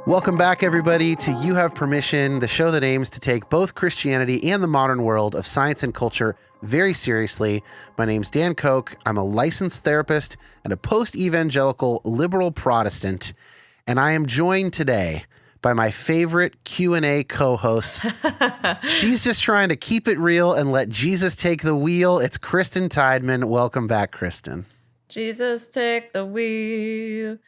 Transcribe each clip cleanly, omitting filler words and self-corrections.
Welcome back, everybody, to You Have Permission, the show that aims to take both Christianity and the modern world of science and culture very seriously. My name's Dan Koch. I'm a licensed therapist and a post-evangelical liberal Protestant, and I am joined today by my favorite Q&A co-host. She's just trying to keep it real and let Jesus take the wheel. It's Kristen Tideman. Welcome back, Kristen. Jesus, take the wheel.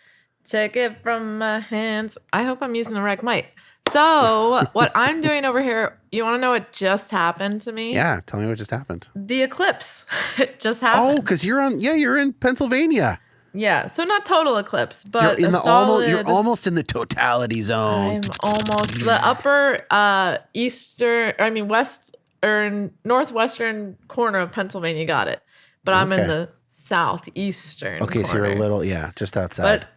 Take it from my hands. I hope I'm using the right mic. So what I'm doing over here, you want to know what just happened to me? Yeah, tell me what just happened. The eclipse. It just happened. Oh, because you're in Pennsylvania. Yeah, so not total eclipse, but you're almost in the totality zone. I'm almost the upper northwestern corner of Pennsylvania got it, but I'm in the southeastern. Okay, corner. So you're a little, just outside. But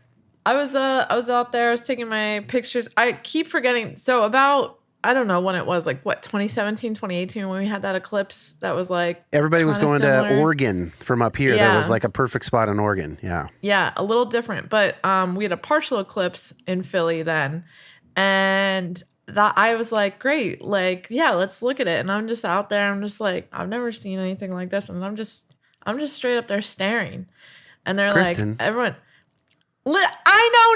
I was out there, I was taking my pictures. I keep forgetting. So about, I don't know when it was, 2017, 2018, when we had that eclipse that was everybody was going to Oregon from up here. Yeah. That was a perfect spot in Oregon. Yeah. Yeah, a little different. But we had a partial eclipse in Philly then. And that I was great. Let's look at it. And I'm just out there. I'm just I've never seen anything like this. And I'm just straight up there staring. And they're Kristen. Everyone, I know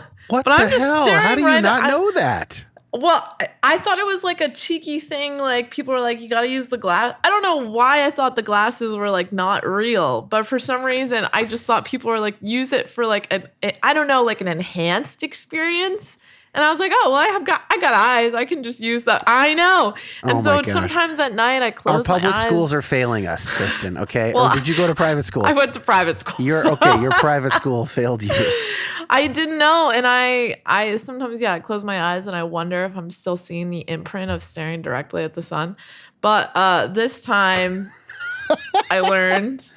now. What the hell? How do you not know that? Well, I thought it was a cheeky thing. People were you got to use the glass. I don't know why I thought the glasses were not real, but for some reason I just thought people were use it for an enhanced experience. And I was oh, well, I got eyes. I can just use that. I know. And so sometimes at night I close my eyes. Our public schools are failing us, Kristen. Okay. Well, or did you go to private school? I went to private school. Your private school failed you. I didn't know. And I sometimes, I close my eyes and I wonder if I'm still seeing the imprint of staring directly at the sun. But this time I learned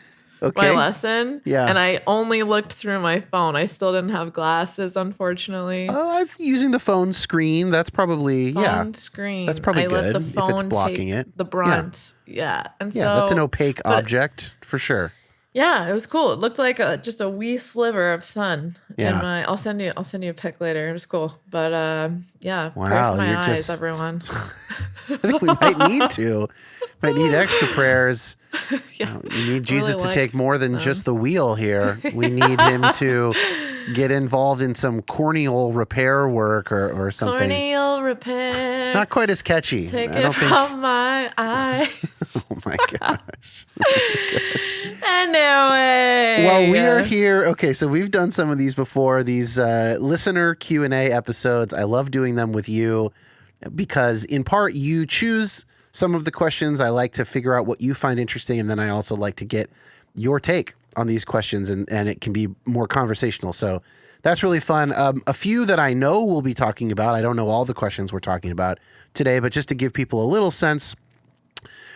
my lesson. Yeah. And I only looked through my phone. I still didn't have glasses, unfortunately. Oh, I'm using the phone screen. That's probably, screen. That's probably good let the phone if it's blocking it. The brunt. Yeah. And so that's an opaque object for sure. Yeah, it was cool. It looked like just a wee sliver of sun. Yeah. I'll send you a pic later. It was cool. But wow, pray for my eyes, everyone. I think we might need to. Might need extra prayers. Yeah. You need Jesus to take more than just the wheel here. We need him to get involved in some corneal repair work or something. Corneal repair. Not quite as catchy. Take it from my eyes. Oh my gosh. Anyway. Well, we are here. Okay, so we've done some of these before. These listener Q&A episodes. I love doing them with you because in part you choose some of the questions. I like to figure out what you find interesting, and then I also like to get your take on these questions, and it can be more conversational. So that's really fun. A few that I know we'll be talking about. I don't know all the questions we're talking about today, but just to give people a little sense,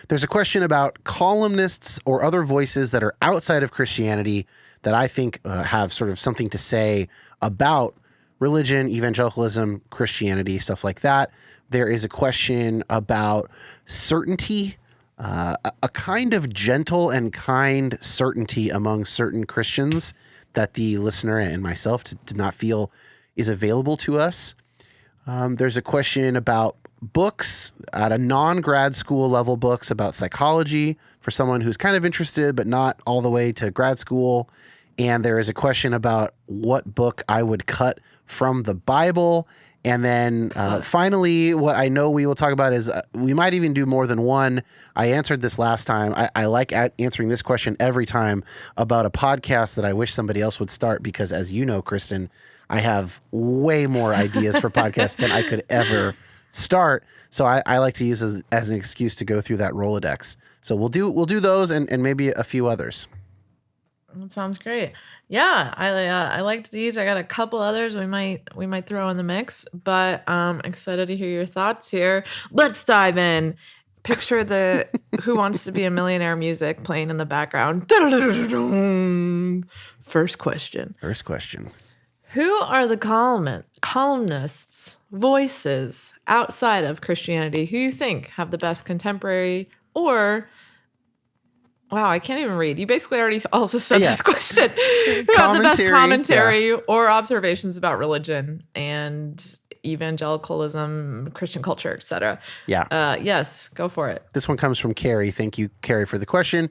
there's a question about columnists or other voices that are outside of Christianity that I think have sort of something to say about religion, evangelicalism, Christianity, stuff like that. There is a question about certainty, a kind of gentle and kind certainty among certain Christians that the listener and myself did not feel is available to us. There's a question about books at a non-grad school level, books about psychology for someone who's kind of interested but not all the way to grad school. And there is a question about what book I would cut from the Bible. And then finally, what I know we will talk about is we might even do more than one. I answered this last time. I like answering this question every time about a podcast that I wish somebody else would start because, as you know, Kristen, I have way more ideas for podcasts than I could ever start. So I like to use as an excuse to go through that Rolodex. So we'll do those and maybe a few others. That sounds great. Yeah, I liked these. I got a couple others we might throw in the mix, but I'm excited to hear your thoughts here. Let's dive in. Picture the Who Wants to Be a Millionaire music playing in the background. First question. Who are the columnists, voices outside of Christianity who you think have the best contemporary or Wow, I can't even read. You basically already also said Yeah. this question. Who have the best commentary or observations about religion and evangelicalism, Christian culture, etc.? Yeah. Yes, go for it. This one comes from Carrie. Thank you, Carrie, for the question.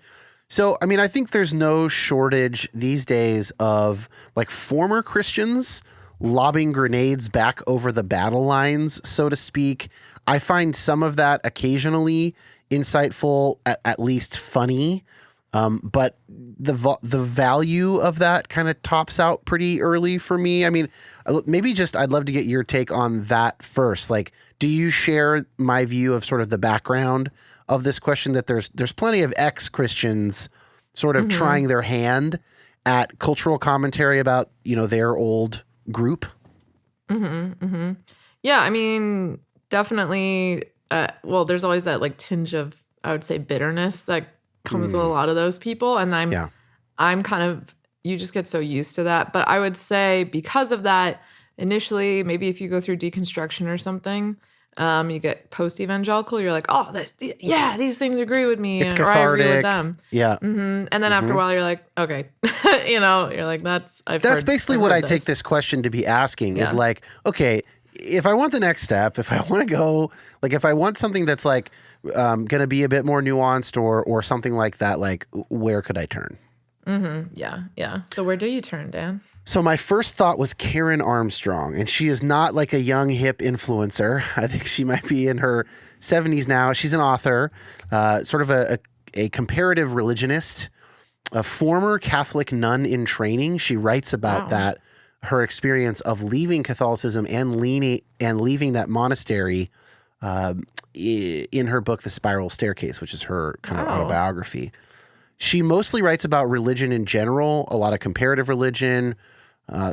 So, I mean, I think there's no shortage these days of like former Christians lobbing grenades back over the battle lines, so to speak. I find some of that occasionally insightful, at least funny. But the value of that kind of tops out pretty early for me. I mean, maybe just I'd love to get your take on that first. Like, do you share my view of sort of the background of this question, that there's plenty of ex-Christians sort of trying their hand at cultural commentary about, you know, their old group? Yeah, I mean, definitely. Well, there's always that like tinge of, I would say, bitterness that comes with a lot of those people. And I'm kind of, you just get so used to that. But I would say because of that, initially, maybe if you go through deconstruction or something, you get post-evangelical, you're like, oh, these things agree with me. It's or cathartic. I agree with them. Yeah. And then after a while, you're like, okay. You're like, that's basically what I take this question to be asking is like, okay, if I want the next step, if I want to go, like if I want something that's like going to be a bit more nuanced or something like that, like where could I turn? Yeah. So where do you turn, Dan? So my first thought was Karen Armstrong, and she is not like a young hip influencer. I think she might be in her 70s now. She's an author, sort of a comparative religionist, a former Catholic nun in training. She writes about that, her experience of leaving Catholicism and leaving that monastery in her book, The Spiral Staircase, which is her kind of autobiography. She mostly writes about religion in general, a lot of comparative religion.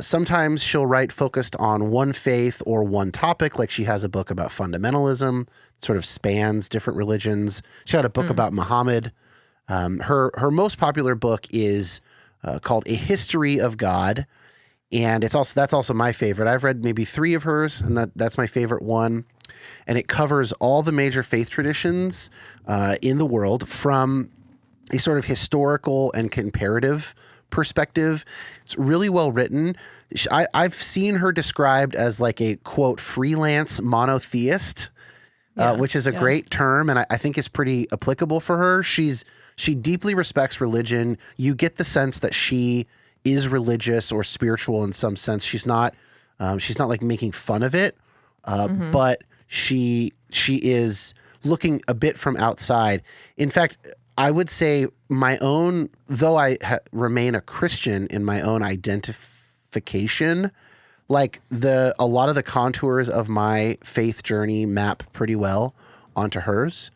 Sometimes she'll write focused on one faith or one topic, like she has a book about fundamentalism, sort of spans different religions. She had a book about Muhammad. Her most popular book is called A History of God, and that's also my favorite. I've read maybe 3 of hers, and that's my favorite one. And it covers all the major faith traditions in the world from a sort of historical and comparative perspective. It's really well written. I've seen her described as like a, quote, freelance monotheist, which is a great term, and I think is pretty applicable for her. She deeply respects religion. You get the sense that she is religious or spiritual in some sense. She's not like making fun of it, but she is looking a bit from outside. In fact, I would say though I remain a Christian in my own identification, like a lot of the contours of my faith journey map pretty well onto hers.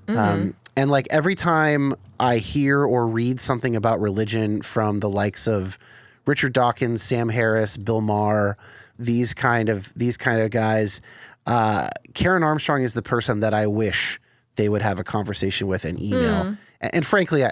And like every time I hear or read something about religion from the likes of Richard Dawkins, Sam Harris, Bill Maher, these kind of guys, Karen Armstrong is the person that I wish they would have a conversation with and email. And frankly,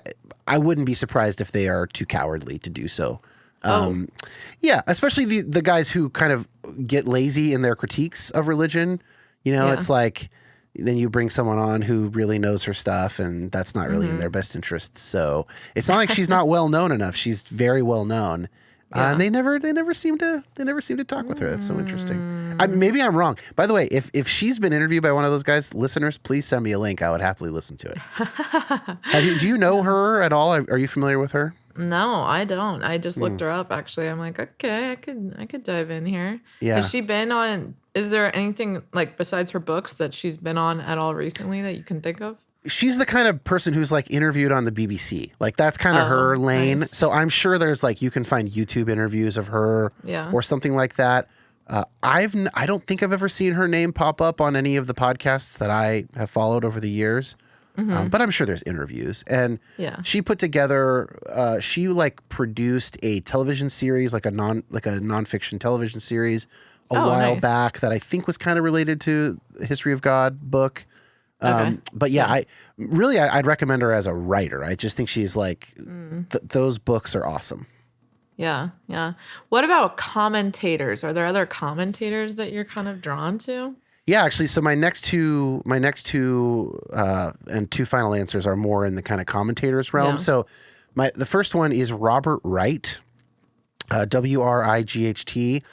I wouldn't be surprised if they are too cowardly to do so. Yeah, especially the guys who kind of get lazy in their critiques of religion. You know, it's like then you bring someone on who really knows her stuff, and that's not really in their best interests. So it's not like she's not well known enough. She's very well known. And they never seem to talk with her. That's so interesting. Maybe I'm wrong. By the way, if she's been interviewed by one of those guys, listeners, please send me a link. I would happily listen to it. Do you know her at all? Are you familiar with her? No, I don't. I just looked her up. Actually, I'm like, okay, I could dive in here. Yeah. Has she been on? Is there anything like besides her books that she's been on at all recently that you can think of? She's the kind of person who's like interviewed on the BBC. Like that's kind of her lane. Nice. So I'm sure there's like, you can find YouTube interviews of her or something like that. I don't think I've ever seen her name pop up on any of the podcasts that I have followed over the years. But I'm sure there's interviews. And she put together, she like produced a television series, like a nonfiction television series a while back that I think was kind of related to the History of God book. But I'd recommend her as a writer. I just think she's like, those books are awesome. Yeah. What about commentators? Are there other commentators that you're kind of drawn to? Yeah, actually, so my next two and two final answers are more in the kind of commentators realm. Yeah. So the first one is Robert Wright, Wright.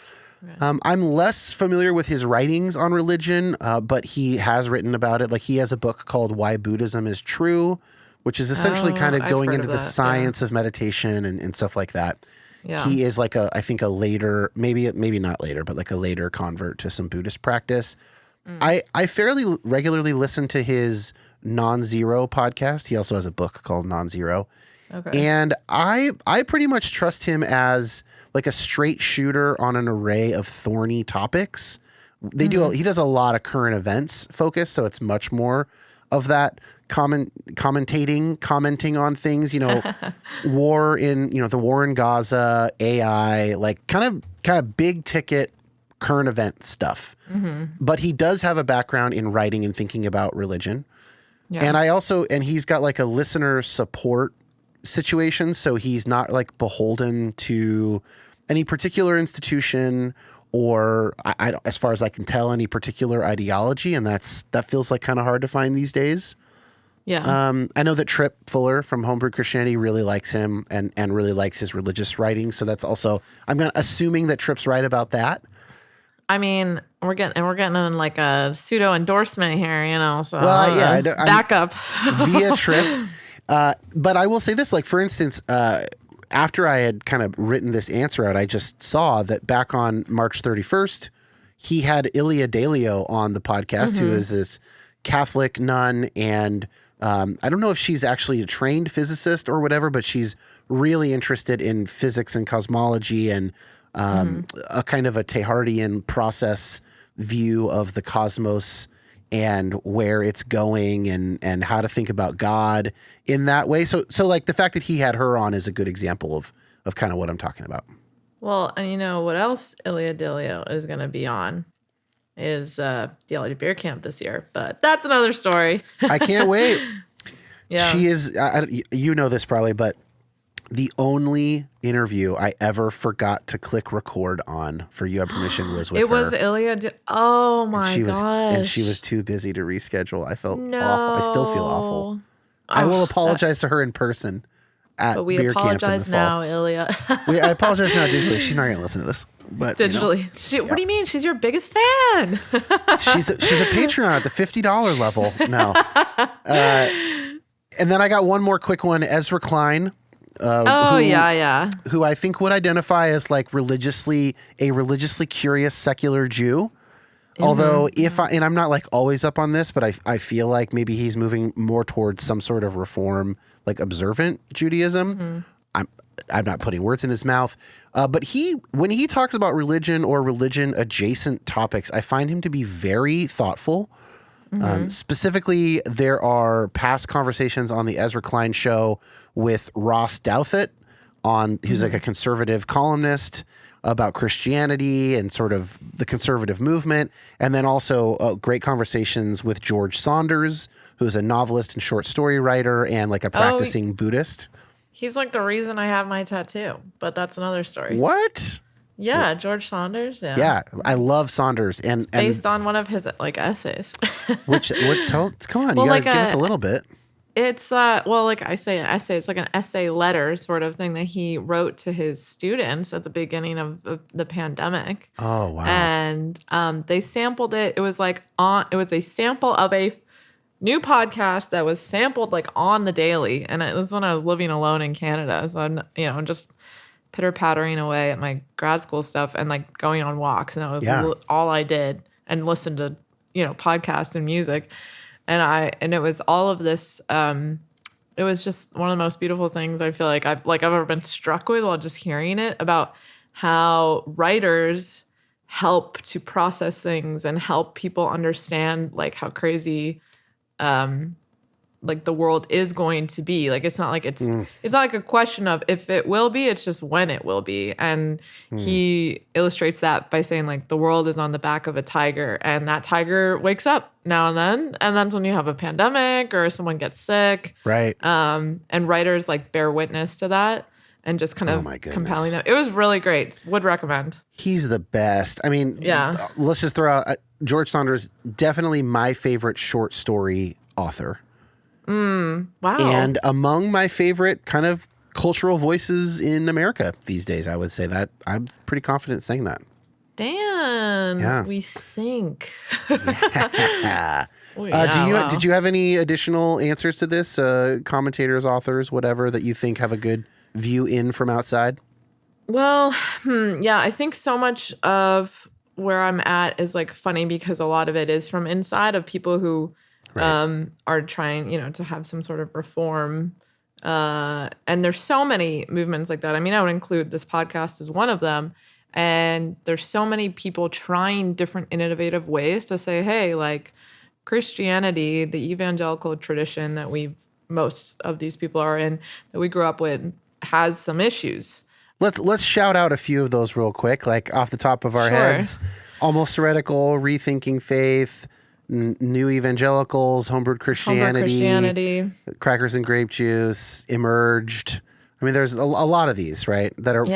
I'm less familiar with his writings on religion, but he has written about it. Like he has a book called Why Buddhism is True, which is essentially kind of I've going heard into of the that, science of meditation and stuff like that. Yeah. He is like I think a later, maybe not later, but like a later convert to some Buddhist practice. I fairly regularly listen to his Non-Zero podcast. He also has a book called Non-Zero. Okay. And I pretty much trust him as like a straight shooter on an array of thorny topics. He does a lot of current events focus, so it's much more of that commenting on things, war in, the war in Gaza, AI, like kind of big ticket current event stuff. But he does have a background in writing and thinking about religion. Yeah. And he's got like a listener support situation. So he's not like beholden to any particular institution or I as far as I can tell, any particular ideology. And that feels like kind of hard to find these days. Yeah. I know that Tripp Fuller from Homebrew Christianity really likes him and really likes his religious writings. So that's also, assuming that Tripp's right about that. I mean, we're getting in like a pseudo endorsement here, So back up via Tripp. But I will say this, like for instance, after I had kind of written this answer out, I just saw that back on March 31st, he had Ilia Delio on the podcast, who is this Catholic nun, and I don't know if she's actually a trained physicist or whatever, but she's really interested in physics and cosmology and a kind of a Teilhardian process view of the cosmos and where it's going and how to think about God in that way. So like the fact that he had her on is a good example of kind of what I'm talking about. Well, and you know what else Ilia Delio is going to be on is the LA Beer Camp this year, but that's another story. I can't wait. Yeah. She is, you know this probably, but the only interview I ever forgot to click record on for You Have Permission was with her. It was Ilia. Oh my gosh. And she was too busy to reschedule. I felt awful. I still feel awful. I will apologize to her in person at but we Beer Camp in the apologize fall. now, Ilia. I apologize now digitally. She's not going to listen to this. But Digitally. What do you mean? She's your biggest fan. She's a Patreon at the $50 level now. And then I got one more quick one. Ezra Klein. Who I think would identify as like a religiously curious secular Jew. Although I'm not like always up on this, but I feel like maybe he's moving more towards some sort of reform, like observant Judaism. I'm not putting words in his mouth. But when he talks about religion or religion adjacent topics, I find him to be very thoughtful. Specifically, there are past conversations on the Ezra Klein show with Ross Douthat, who's like a conservative columnist about Christianity and sort of the conservative movement. And then also great conversations with George Saunders, who's a novelist and short story writer and like a practicing Buddhist. He's like the reason I have my tattoo, but that's another story. What? Yeah, George Saunders. Yeah. Yeah, I love Saunders, and based on one of his like essays. Come on, well, you gotta give us a little bit. It's like I say, an essay. It's like an essay letter sort of thing that he wrote to his students at the beginning of the pandemic. Oh wow! And they sampled it. It was a sample of a new podcast that was sampled like on the daily, and it was when I was living alone in Canada. So I'm just pitter-pattering away at my grad school stuff and like going on walks, and that was all I did, and listened to podcasts and music, and it was all of this. It was just one of the most beautiful things I feel like I've ever been struck with while just hearing it, about how writers help to process things and help people understand like how crazy like the world is going to be. Like it's not like not like a question of if it will be, it's just when it will be. And he illustrates that by saying like the world is on the back of a tiger, and that tiger wakes up now and then. And that's when you have a pandemic or someone gets sick. Right. And writers like bear witness to that. and just kind Oh of my goodness. compiling them. It was really great. Would recommend. He's the best. I mean, Yeah. Let's just throw out George Saunders, definitely my favorite short story author. Wow. And among my favorite kind of cultural voices in America these days, I would say that. I'm pretty confident saying that. Dan, Yeah. we think. Yeah. Wow. Did you have any additional answers to this? Commentators, authors, whatever that you think have a good view in from outside? Well, yeah, I think so much of where I'm at is like funny because a lot of it is from inside of people who are trying, to have some sort of reform. And there's so many movements like that. I mean, I would include this podcast as one of them. And there's so many people trying different innovative ways to say, hey, like Christianity, the evangelical tradition that most of these people are in, that we grew up with, has some issues. Let's shout out a few of those real quick, like off the top of our heads. Almost Heretical, Rethinking Faith, New Evangelicals, Homebrewed Christianity, Crackers and Grape Juice, Emerged. I mean, there's a lot of these, right? That are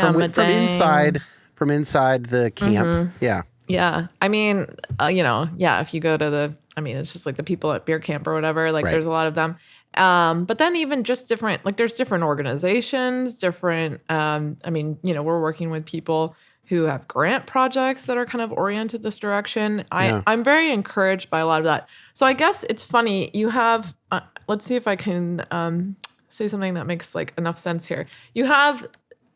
from inside the camp. Mm-hmm. Yeah. Yeah. I mean, if you go to it's just like the people at beer camp or whatever, like there's a lot of them. But then even just different, like there's different organizations, different, we're working with people who have grant projects that are kind of oriented this direction. I'm very encouraged by a lot of that. So I guess it's funny. You have, let's see if I can say something that makes like enough sense here. You have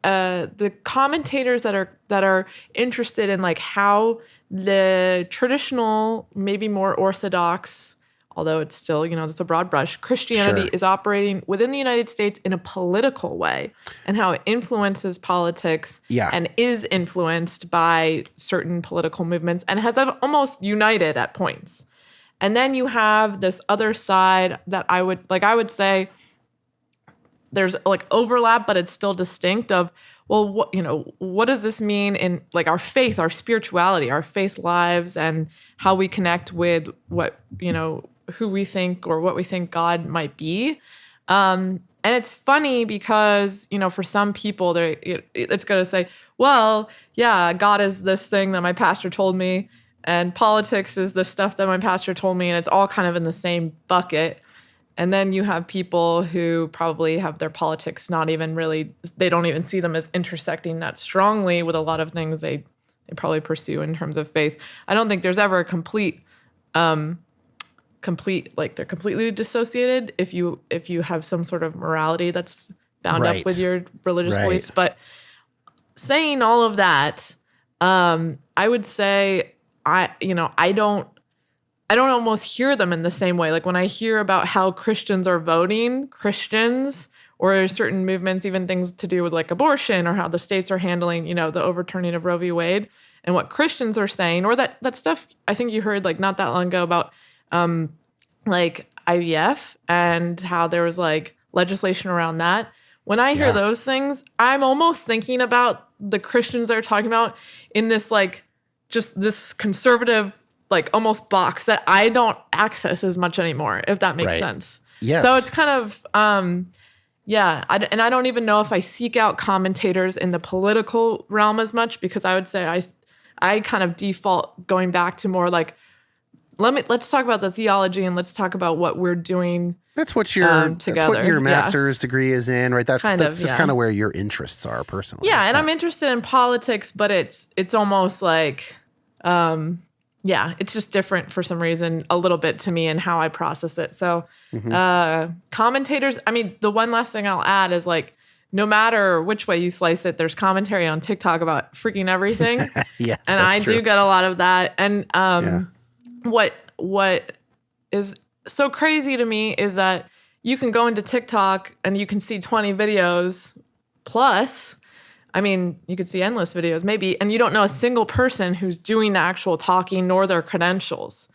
the commentators that are interested in like how the traditional, maybe more orthodox, although it's still, it's a broad brush, Christianity is operating within the United States in a political way and how it influences politics and is influenced by certain political movements and has almost united at points. And then you have this other side that I would say there's like overlap, but it's still distinct of, well, what does this mean in like our faith, our spirituality, our faith lives, and how we connect with what, who we think or what we think God might be. And it's funny because, for some people, it's going to say, well, yeah, God is this thing that my pastor told me, and politics is the stuff that my pastor told me, and it's all kind of in the same bucket. And then you have people who probably have their politics not even really, they don't even see them as intersecting that strongly with a lot of things they probably pursue in terms of faith. I don't think there's ever a complete, like they're completely dissociated if you have some sort of morality that's bound up with your religious beliefs. But saying all of that, I would say I don't almost hear them in the same way. Like when I hear about how Christians are voting, Christians or certain movements, even things to do with like abortion or how the states are handling, the overturning of Roe v. Wade, and what Christians are saying, or that stuff I think you heard like not that long ago about like IVF and how there was like legislation around that. When I hear those things, I'm almost thinking about the Christians they're talking about in this like just this conservative like almost box that I don't access as much anymore, if that makes sense. Yes. So it's kind of, and I don't even know if I seek out commentators in the political realm as much, because I would say I kind of default going back to more like, let's talk about the theology and let's talk about what we're doing. That's what your master's degree is in, right? That's just kind of where your interests are personally. Yeah, and I'm interested in politics, but it's almost like, it's just different for some reason a little bit to me and how I process it. So commentators, I mean, the one last thing I'll add is like, no matter which way you slice it, there's commentary on TikTok about freaking everything. Yes, and I do get a lot of that. And what is so crazy to me is that you can go into TikTok and you can see 20 videos plus. I mean, you could see endless videos maybe, and you don't know a single person who's doing the actual talking nor their credentials.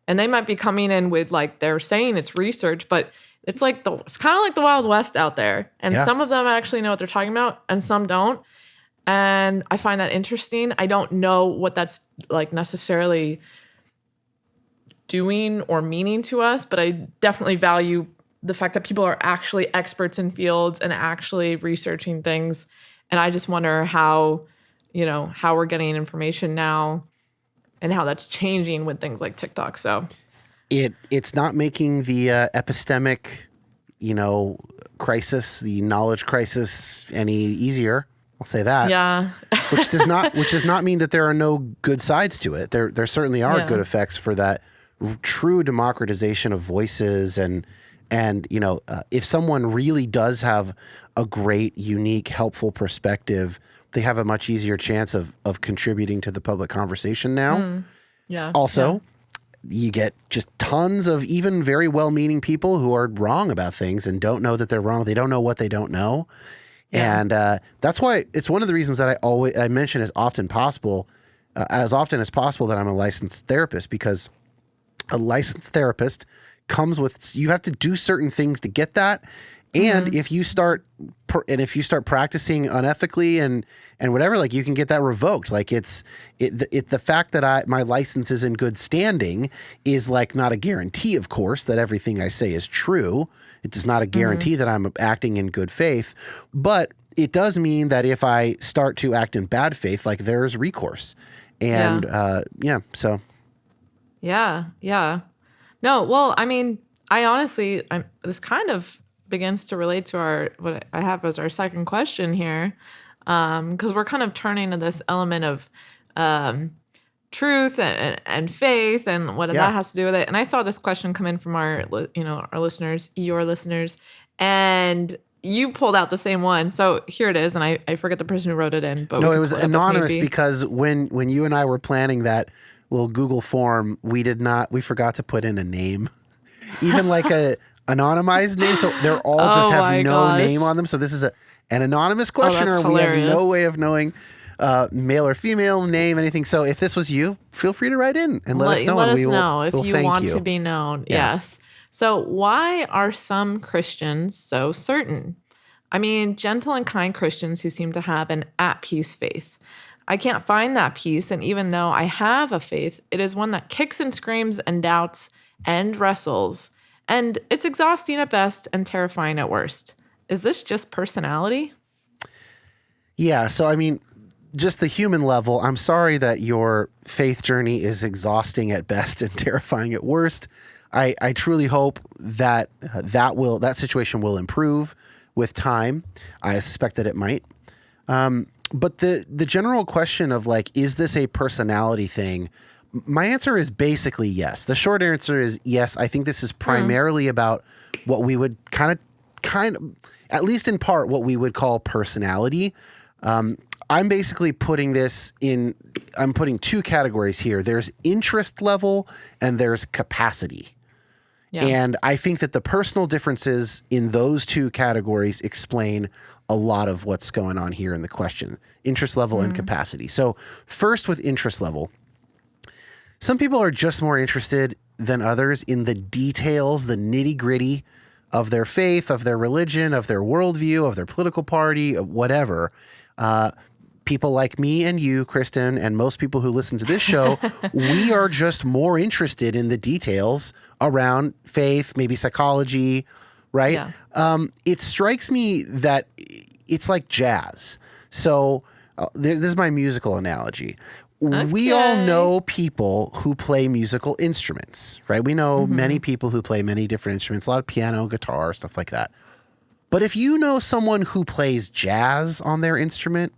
And they might be coming in with like, they're saying it's research, but it's kind of like the Wild West out there. And some of them actually know what they're talking about and some don't. And I find that interesting. I don't know what that's like necessarily doing or meaning to us, but I definitely value the fact that people are actually experts in fields and actually researching things. And I just wonder how we're getting information now and how that's changing with things like TikTok. So it's not making the epistemic, crisis, the knowledge crisis any easier. I'll say that. Yeah. which does not mean that there are no good sides to it. There certainly are good effects for that true democratization of voices and if someone really does have a great, unique, helpful perspective, they have a much easier chance of contributing to the public conversation now. Yeah. Also, you get just tons of even very well-meaning people who are wrong about things and don't know that they're wrong. They don't know what they don't know. Yeah. And that's why it's one of the reasons that I mention as often as possible that I'm a licensed therapist, because a licensed therapist comes with, you have to do certain things to get that. And if you start practicing unethically and whatever, like, you can get that revoked. Like, the fact that my license is in good standing is like not a guarantee, of course, that everything I say is true. It does not a guarantee that I'm acting in good faith, but it does mean that if I start to act in bad faith, like, there's recourse. And so. Yeah. No, well, I mean, this kind of begins to relate to what I have as our second question here, because we're kind of turning to this element of truth and faith and what that has to do with it. And I saw this question come in from our listeners, your listeners, and you pulled out the same one. So here it is, and I forget the person who wrote it in. But no, it was anonymous because when you and I were planning that little Google form, we forgot to put in a name, even like a anonymized name. So they're all just have no name on them. So this is an anonymous questioner. We have no way of knowing male or female name, anything. So if this was you, feel free to write in and let us know. Let us know if you want to be known. Yeah. Yes. So why are some Christians so certain? I mean, gentle and kind Christians who seem to have an at-peace faith. I can't find that peace, and even though I have a faith, it is one that kicks and screams and doubts and wrestles. And it's exhausting at best and terrifying at worst. Is this just personality? Yeah, so I mean, just the human level, I'm sorry that your faith journey is exhausting at best and terrifying at worst. I truly hope that that situation will improve with time. I suspect that it might. But the general question of, like, is this a personality thing? My answer is basically yes. The short answer is yes. I think this is primarily about what we would kind of, at least in part, what we would call personality. I'm basically putting I'm putting two categories here. There's interest level and there's capacity. Yeah. And I think that the personal differences in those two categories explain a lot of what's going on here in the question: interest level and capacity. So first, with interest level, some people are just more interested than others in the details, the nitty-gritty of their faith, of their religion, of their worldview, of their political party, of whatever. People like me and you, Kristen, and most people who listen to this show, we are just more interested in the details around faith, maybe psychology, right? Yeah. It strikes me that it's like jazz. So this is my musical analogy. Okay. We all know people who play musical instruments, right? We know many people who play many different instruments, a lot of piano, guitar, stuff like that. But if you know someone who plays jazz on their instrument,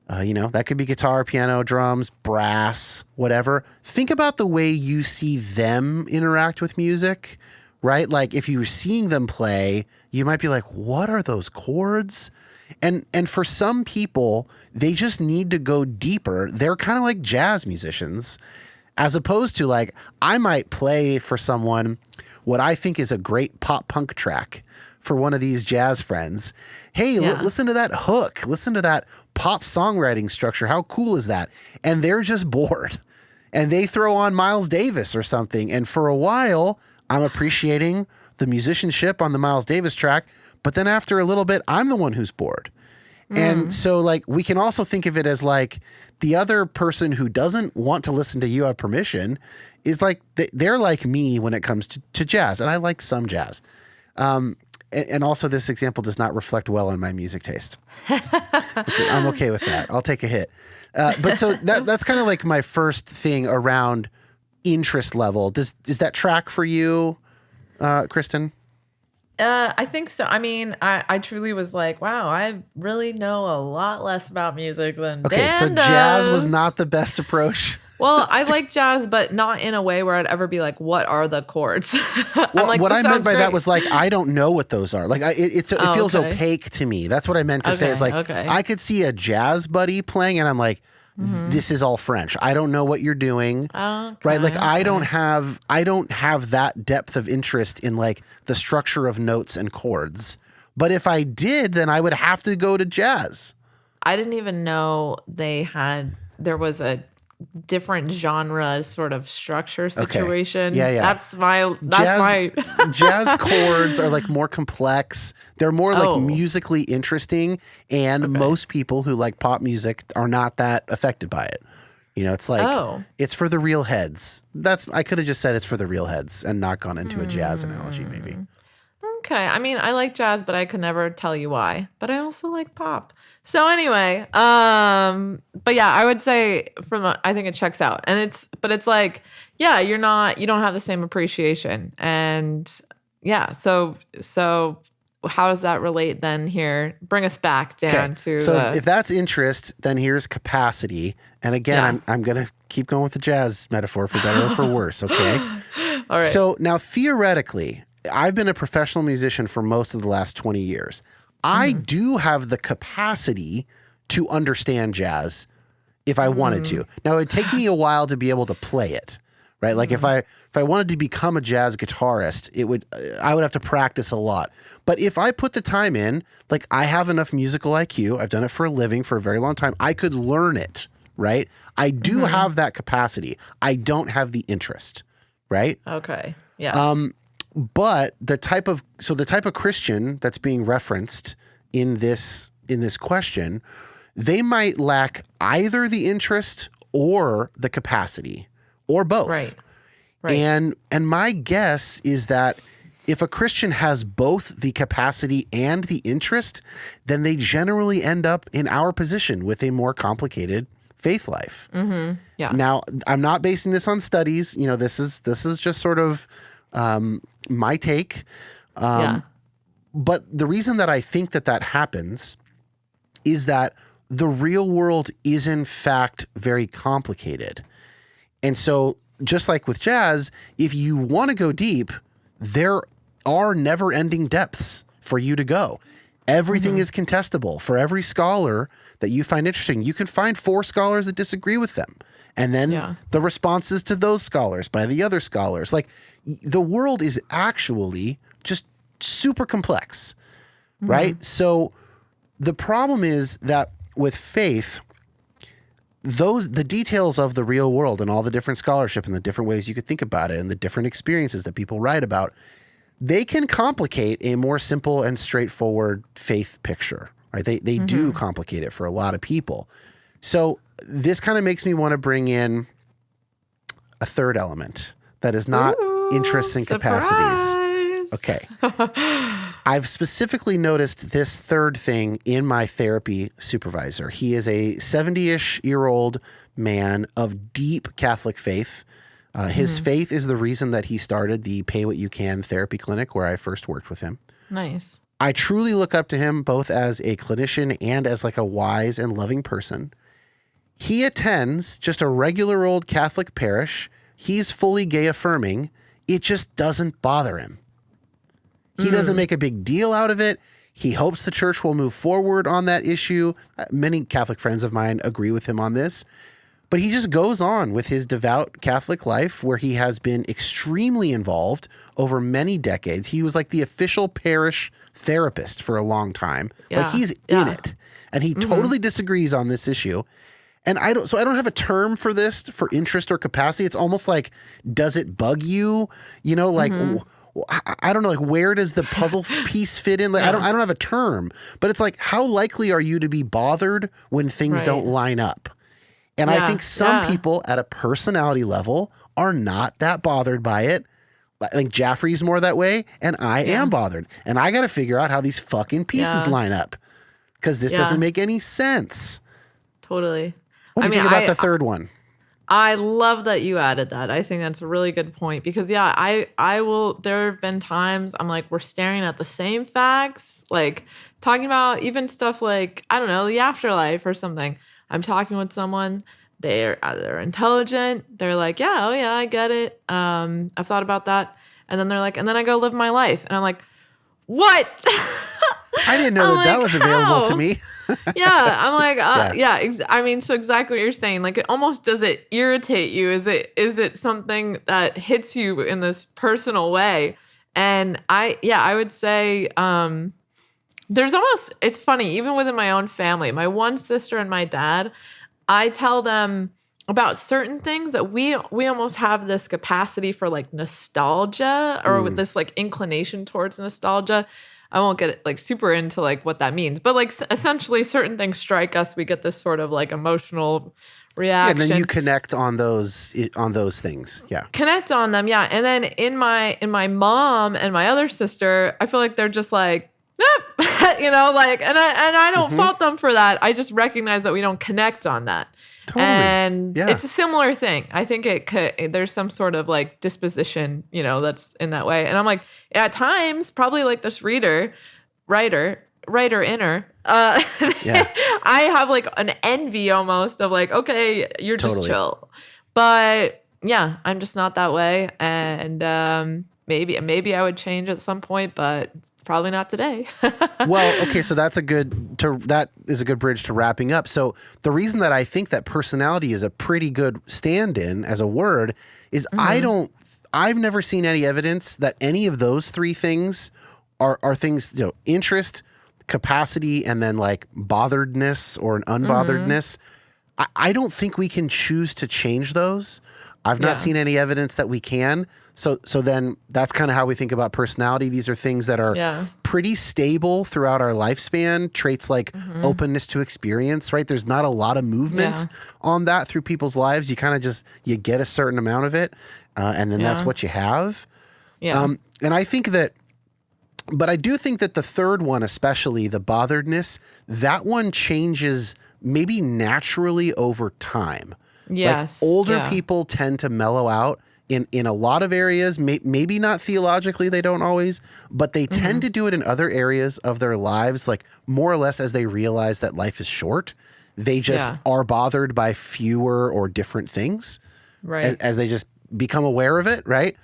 that could be guitar, piano, drums, brass, whatever. Think about the way you see them interact with music, right? Like, if you were seeing them play, you might be like, what are those chords? And for some people, they just need to go deeper. They're kind of like jazz musicians, as opposed to, like, I might play for someone what I think is a great pop punk track for one of these jazz friends. Hey, listen to that hook. Listen to that pop songwriting structure. How cool is that? And they're just bored. And they throw on Miles Davis or something. And for a while, I'm appreciating the musicianship on the Miles Davis track. But then after a little bit, I'm the one who's bored. And so, like, we can also think of it as, like, the other person who doesn't want to listen to You Have Permission is like, they're like me when it comes to jazz. And I like some jazz. And also, this example does not reflect well on my music taste. I'm okay with that. I'll take a hit. But so that's kind of like my first thing around interest level. Does that track for you, Kristen? I think so. I mean, I truly was like, wow, I really know a lot less about music than Dan so does. jazz was not the best approach. Well, I like jazz, but not in a way where I'd ever be like, what are the chords? Well, like, what I meant by great. that was like, I don't know what those are. Like, it feels okay. opaque to me. That's what I meant to say. Is like, I could see a jazz buddy playing, and I'm like, this is all French. I don't know what you're doing, right? Like, I don't have that depth of interest in like the structure of notes and chords. But if I did, then I would have to go to jazz. I didn't even know there was a different genre sort of structure situation. Okay. Yeah. That's my jazz chords are like more complex. They're more like musically interesting, and most people who like pop music are not that affected by it. You know, it's like it's for the real heads. I could have just said it's for the real heads and not gone into a jazz analogy maybe. Okay. I mean, I like jazz, but I could never tell you why. But I also like pop. So anyway, but yeah, I would say I think it checks out. And it's like, yeah, you don't have the same appreciation. And yeah, so how does that relate then here? Bring us back down to if that's interest, then here's capacity. And again, I'm going to keep going with the jazz metaphor for better or for worse, okay? All right. So now theoretically, I've been a professional musician for most of the last 20 years. I do have the capacity to understand jazz if I wanted to. Now, it would take me a while to be able to play it, right? Like if I wanted to become a jazz guitarist, I would have to practice a lot. But if I put the time in, like I have enough musical IQ, I've done it for a living for a very long time, I could learn it, right? I do have that capacity. I don't have the interest, right? Okay. Yes. But the type of Christian that's being referenced in this question, they might lack either the interest or the capacity or both. Right. And my guess is that if a Christian has both the capacity and the interest, then they generally end up in our position with a more complicated faith life. Yeah. Now, I'm not basing this on studies. You know, this is just sort of my take. But the reason that I think that happens is that the real world is in fact very complicated. And so just like with jazz, if you want to go deep, there are never-ending depths for you to go. Everything is contestable. For every scholar that you find interesting, you can find 4 scholars that disagree with them. And then the responses to those scholars by the other scholars. Like, the world is actually just super complex, right? So the problem is that with faith, the details of the real world and all the different scholarship and the different ways you could think about it and the different experiences that people write about, they can complicate a more simple and straightforward faith picture, right? They do complicate it for a lot of people. So this kind of makes me want to bring in a third element that is not interests and capacities. Okay. I've specifically noticed this third thing in my therapy supervisor. He is a 70-ish-year-old man of deep Catholic faith. His faith is the reason that he started the Pay What You Can therapy clinic where I first worked with him. Nice. I truly look up to him both as a clinician and as like a wise and loving person. He attends just a regular old Catholic parish. He's fully gay affirming. It just doesn't bother him. He doesn't make a big deal out of it. He hopes the church will move forward on that issue. Many Catholic friends of mine agree with him on this. But he just goes on with his devout Catholic life where he has been extremely involved over many decades. He was like the official parish therapist for a long time. Yeah. Like he's in it. And he totally disagrees on this issue. And I don't have a term for this, for interest or capacity. It's almost like, does it bug you? You know, like, I don't know, like where does the puzzle piece fit in? Like, I don't have a term, but it's like, how likely are you to be bothered when things don't line up? And I think some people at a personality level are not that bothered by it. I think Jaffrey's more that way, and I am bothered. And I got to figure out how these fucking pieces line up, because this doesn't make any sense. Totally. What do you think about the third one? I love that you added that. I think that's a really good point, because I will, there have been times I'm like, we're staring at the same facts, like talking about even stuff like, I don't know, the afterlife or something. I'm talking with someone, they're intelligent. They're like, yeah, oh yeah, I get it. I've thought about that. And then they're like, and then I go live my life. And I'm like, what? I didn't know that was available to me. Yeah, I'm like, I mean, so exactly what you're saying. Like, it almost, does it irritate you? Is it something that hits you in this personal way? And I would say, there's almost, it's funny, even within my own family, my one sister and my dad, I tell them about certain things that we almost have this capacity for like nostalgia, or with this like inclination towards nostalgia. I won't get like super into like what that means, but like essentially certain things strike us. We get this sort of like emotional reaction. And then you connect on those things. Yeah. Connect on them. Yeah. And then in my mom and my other sister, I feel like they're just like, you know, like, and I don't fault them for that. I just recognize that we don't connect on that. Totally. And it's a similar thing. I think there's some sort of like disposition, you know, that's in that way. And I'm like, at times, probably like this writer inner, I have like an envy almost of like, okay, you're just chill. But yeah, I'm just not that way. And maybe I would change at some point, but probably not today. Well, okay, so that is a good bridge to wrapping up. So the reason that I think that personality is a pretty good stand-in as a word is I've never seen any evidence that any of those three things are things, you know, interest, capacity, and then like botheredness or an unbotheredness. I don't think we can choose to change those. I've not seen any evidence that we can. So then that's kind of how we think about personality. These are things that are pretty stable throughout our lifespan. Traits like openness to experience, right? There's not a lot of movement on that through people's lives. You kind of you get a certain amount of it, and then that's what you have. Yeah. And I think that, but I do think that the third one, especially the botheredness, that one changes maybe naturally over time. Yes. Like older people tend to mellow out in a lot of areas, maybe not theologically, they don't always, but they tend to do it in other areas of their lives, like more or less as they realize that life is short. They just are bothered by fewer or different things, right? As they just become aware of it, right?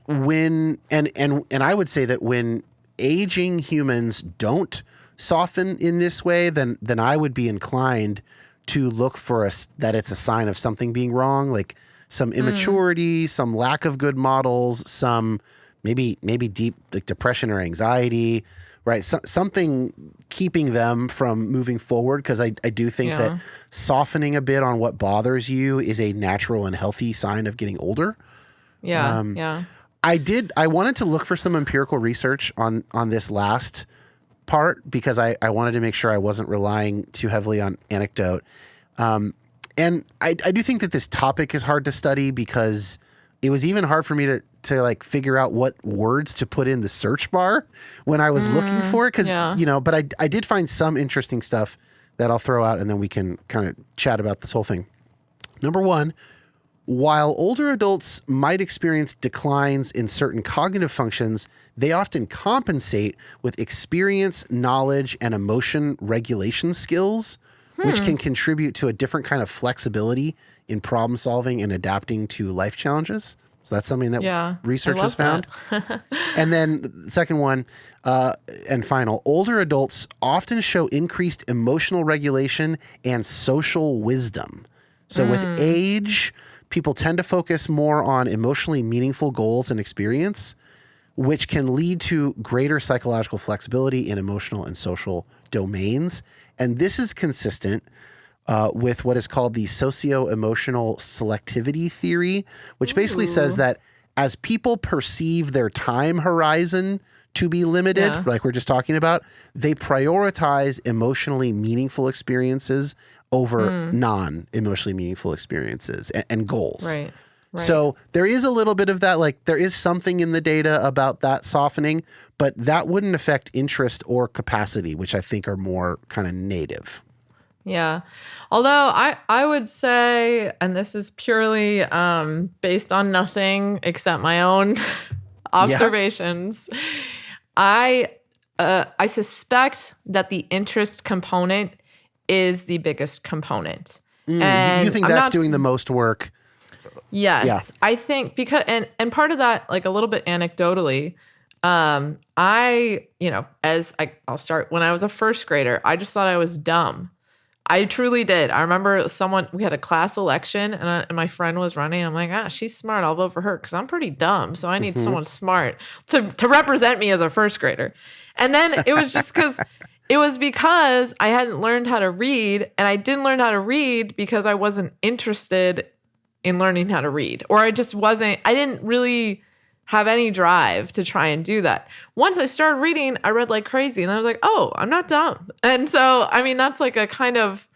When I would say that when aging humans don't soften in this way, then I would be inclined to look for that it's a sign of something being wrong, like some immaturity, some lack of good models, some maybe deep like depression or anxiety, right? Something keeping them from moving forward. Because I do think that softening a bit on what bothers you is a natural and healthy sign of getting older. I wanted to look for some empirical research on this last part, because I wanted to make sure I wasn't relying too heavily on anecdote. And I do think that this topic is hard to study, because it was even hard for me to like figure out what words to put in the search bar when I was looking for it. Cause you know, but I did find some interesting stuff that I'll throw out, and then we can kind of chat about this whole thing. Number one, while older adults might experience declines in certain cognitive functions, they often compensate with experience, knowledge, and emotion regulation skills, which can contribute to a different kind of flexibility in problem solving and adapting to life challenges. So that's something that research has found. And then the second one, and final, older adults often show increased emotional regulation and social wisdom. So with age, people tend to focus more on emotionally meaningful goals and experience, which can lead to greater psychological flexibility in emotional and social domains. And this is consistent with what is called the socio-emotional selectivity theory, which basically says that as people perceive their time horizon to be limited, like we're just talking about, they prioritize emotionally meaningful experiences over non-emotionally meaningful experiences and goals. Right. Right. So there is a little bit of that, like there is something in the data about that softening, but that wouldn't affect interest or capacity, which I think are more kind of native. Yeah. Although I would say, and this is purely based on nothing except my own observations, I suspect that the interest component is the biggest component. And You think that's doing the most work? Yes. Yeah. I think because and part of that, like a little bit anecdotally, I'll start when I was a first grader, I just thought I was dumb. I truly did. I remember we had a class election and my friend was running. I'm like, she's smart. I'll vote for her because I'm pretty dumb. So I need someone smart to represent me as a first grader. And then it was just because I hadn't learned how to read, and I didn't learn how to read because I wasn't interested in learning how to read, or I didn't really have any drive to try and do that. Once I started reading, I read like crazy, and I was like, oh, I'm not dumb. And so, I mean, that's like a kind of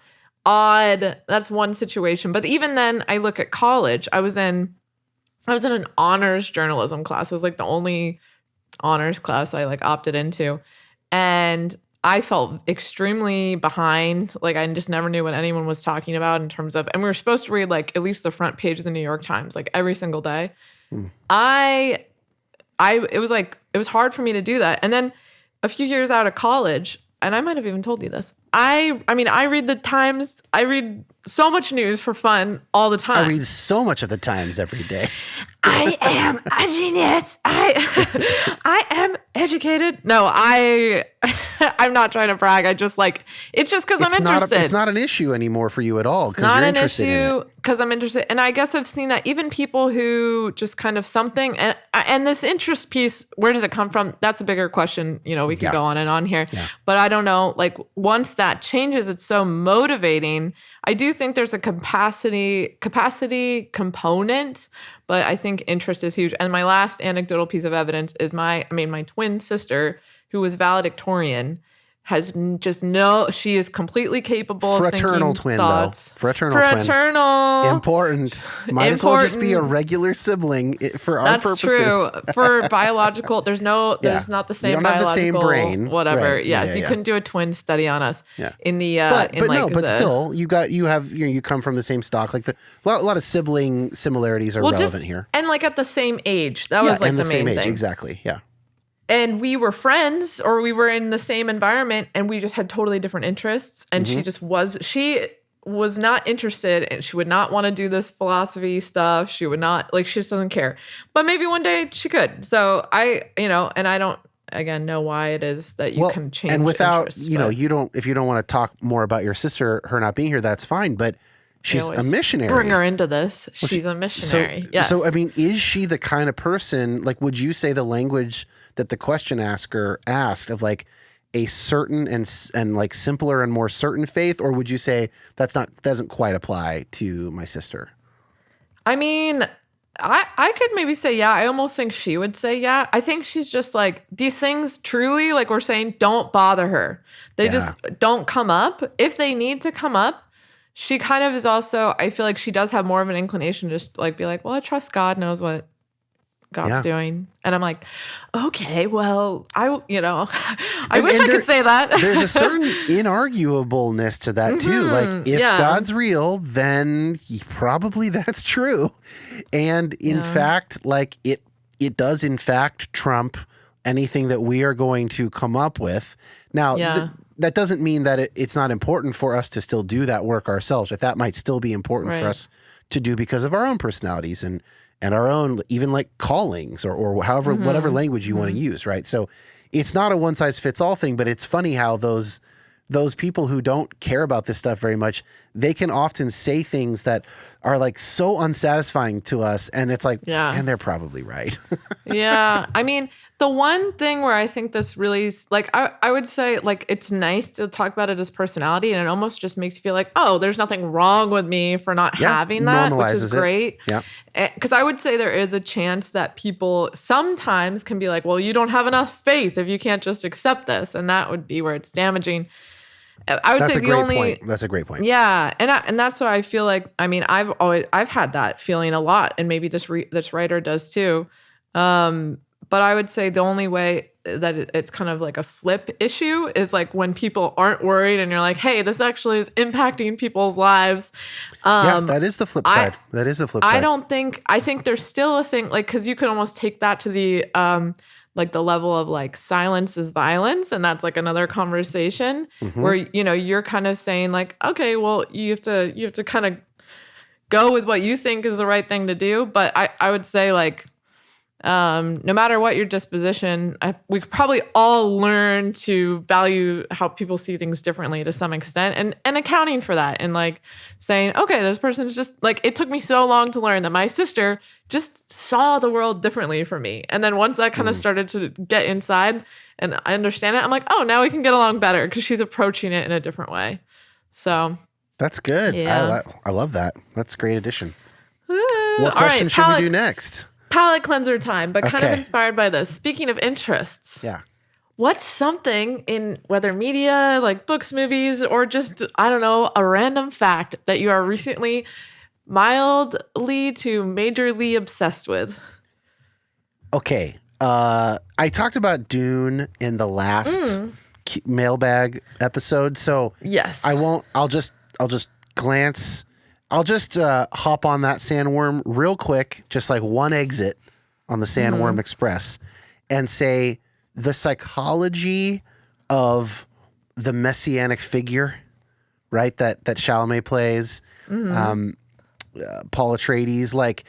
odd, that's one situation. But even then, I look at college. I was in an honors journalism class. It was like the only honors class I like opted into. And I felt extremely behind. Like I just never knew what anyone was talking about in terms of, and we were supposed to read like at least the front page of the New York Times, like every single day. It was hard for me to do that. And then a few years out of college, and I might have even told you this. I read the Times. I read so much news for fun all the time. I read so much of the Times every day. I am a genius. I am educated. No, I'm not trying to brag. I just like, it's just because I'm interested. It's not an issue anymore for you at all because you're interested in it. Not an issue because I'm interested. And I guess I've seen that even people who just kind of something, and this interest piece, where does it come from? That's a bigger question. We could go on and on here. Yeah. But I don't know, like once that changes, it's so motivating. I do think there's a capacity component, but I think interest is huge. And my last anecdotal piece of evidence is my twin sister, who was valedictorian, she is completely capable of thinking twin, thoughts. Though. Fraternal twin. Important. Might as well just be a regular sibling for our purposes. That's true. For biological, there's not the same you don't biological. Have the same brain. Whatever. Right. Yes, you couldn't do a twin study on us. Yeah. But still, you come from the same stock. Like a lot of sibling similarities are relevant here. And like at the same age. That was like the main thing. Exactly. Yeah. And we were friends, or we were in the same environment, and we just had totally different interests. And she was not interested, and she would not want to do this philosophy stuff. She would not, like, she just doesn't care. But maybe one day she could. So and I don't, again, know why it is that you can change. And without, interests, if you don't want to talk more about your sister, her not being here, that's fine. But she's a missionary. Bring her into this. She's a missionary. Yes. So, I mean, is she the kind of person, like, would you say the language that the question asker asked of like a certain and like simpler and more certain faith, or would you say doesn't quite apply to my sister? I mean, I could maybe say yeah. I almost think she would say yeah. I think she's just like, these things truly, like we're saying, don't bother her. They just don't come up. If they need to come up, she kind of is also, I feel like she does have more of an inclination to just like be like, well, I trust God knows what God's doing. And I'm like, okay, well, I wish I could say that. There's a certain inarguableness to that too. Like if God's real, then probably that's true. And in fact, like it does in fact trump anything that we are going to come up with. Now, that doesn't mean that it's not important for us to still do that work ourselves. But that might still be important for us to do because of our own personalities and our own, even like callings or however, whatever language you want to use. Right. So it's not a one size fits all thing, but it's funny how those people who don't care about this stuff very much, they can often say things that are like so unsatisfying to us. And it's like, and they're probably right. Yeah. I mean, the one thing where I think this really, like, I would say, like, it's nice to talk about it as personality, and it almost just makes you feel like, oh, there's nothing wrong with me for not having that, which is great. Yeah. Because I would say there is a chance that people sometimes can be like, well, you don't have enough faith if you can't just accept this, and that would be where it's damaging. I would That's say a the great only point. That's a great point. Yeah, and that's what I feel like. I mean, I've had that feeling a lot, and maybe this writer does too. But I would say the only way that it's kind of like a flip issue is like when people aren't worried, and you're like, hey, this actually is impacting people's lives. Yeah, that is the flip side. That is the flip side. I think there's still a thing, like, because you could almost take that to the like the level of like silence is violence, and that's like another conversation where you're kind of saying like, okay, well, you have to kind of go with what you think is the right thing to do. But I would say like, no matter what your disposition, we could probably all learn to value how people see things differently to some extent, and accounting for that, and like saying, okay, this person's just like, it took me so long to learn that my sister just saw the world differently from me. And then once that kind of started to get inside and I understand it, I'm like, oh, now we can get along better because she's approaching it in a different way. So that's good. Yeah. I love that. That's a great addition. What What question should we do next? Palate cleanser time, but kind of Okay. inspired by this. Speaking of interests. Yeah. What's something in whether media, like books, movies, or just, I don't know, a random fact that you are recently mildly to majorly obsessed with? Okay. I talked about Dune in the last mailbag episode, so Yes. I'll just glance. I'll just hop on that sandworm real quick, just like one exit on the Sandworm Express, and say the psychology of the messianic figure, right? That Chalamet plays, Paul Atreides. Like,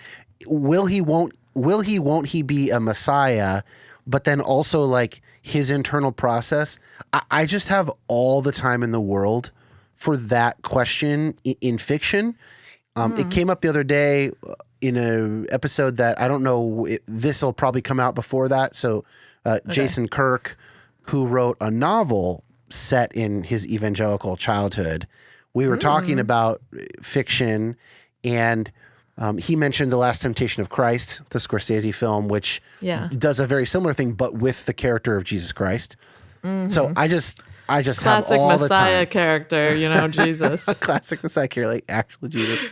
will he? Won't he be a messiah? But then also like his internal process. I just have all the time in the world for that question in fiction. It came up the other day in a episode that I don't know. This will probably come out before that. So Jason Kirk, who wrote a novel set in his evangelical childhood, we were talking about fiction, and he mentioned The Last Temptation of Christ, the Scorsese film, which does a very similar thing, but with the character of Jesus Christ. So I just Classic have all Messiah the time. character, Jesus. Classic Messiah character, like actual Jesus.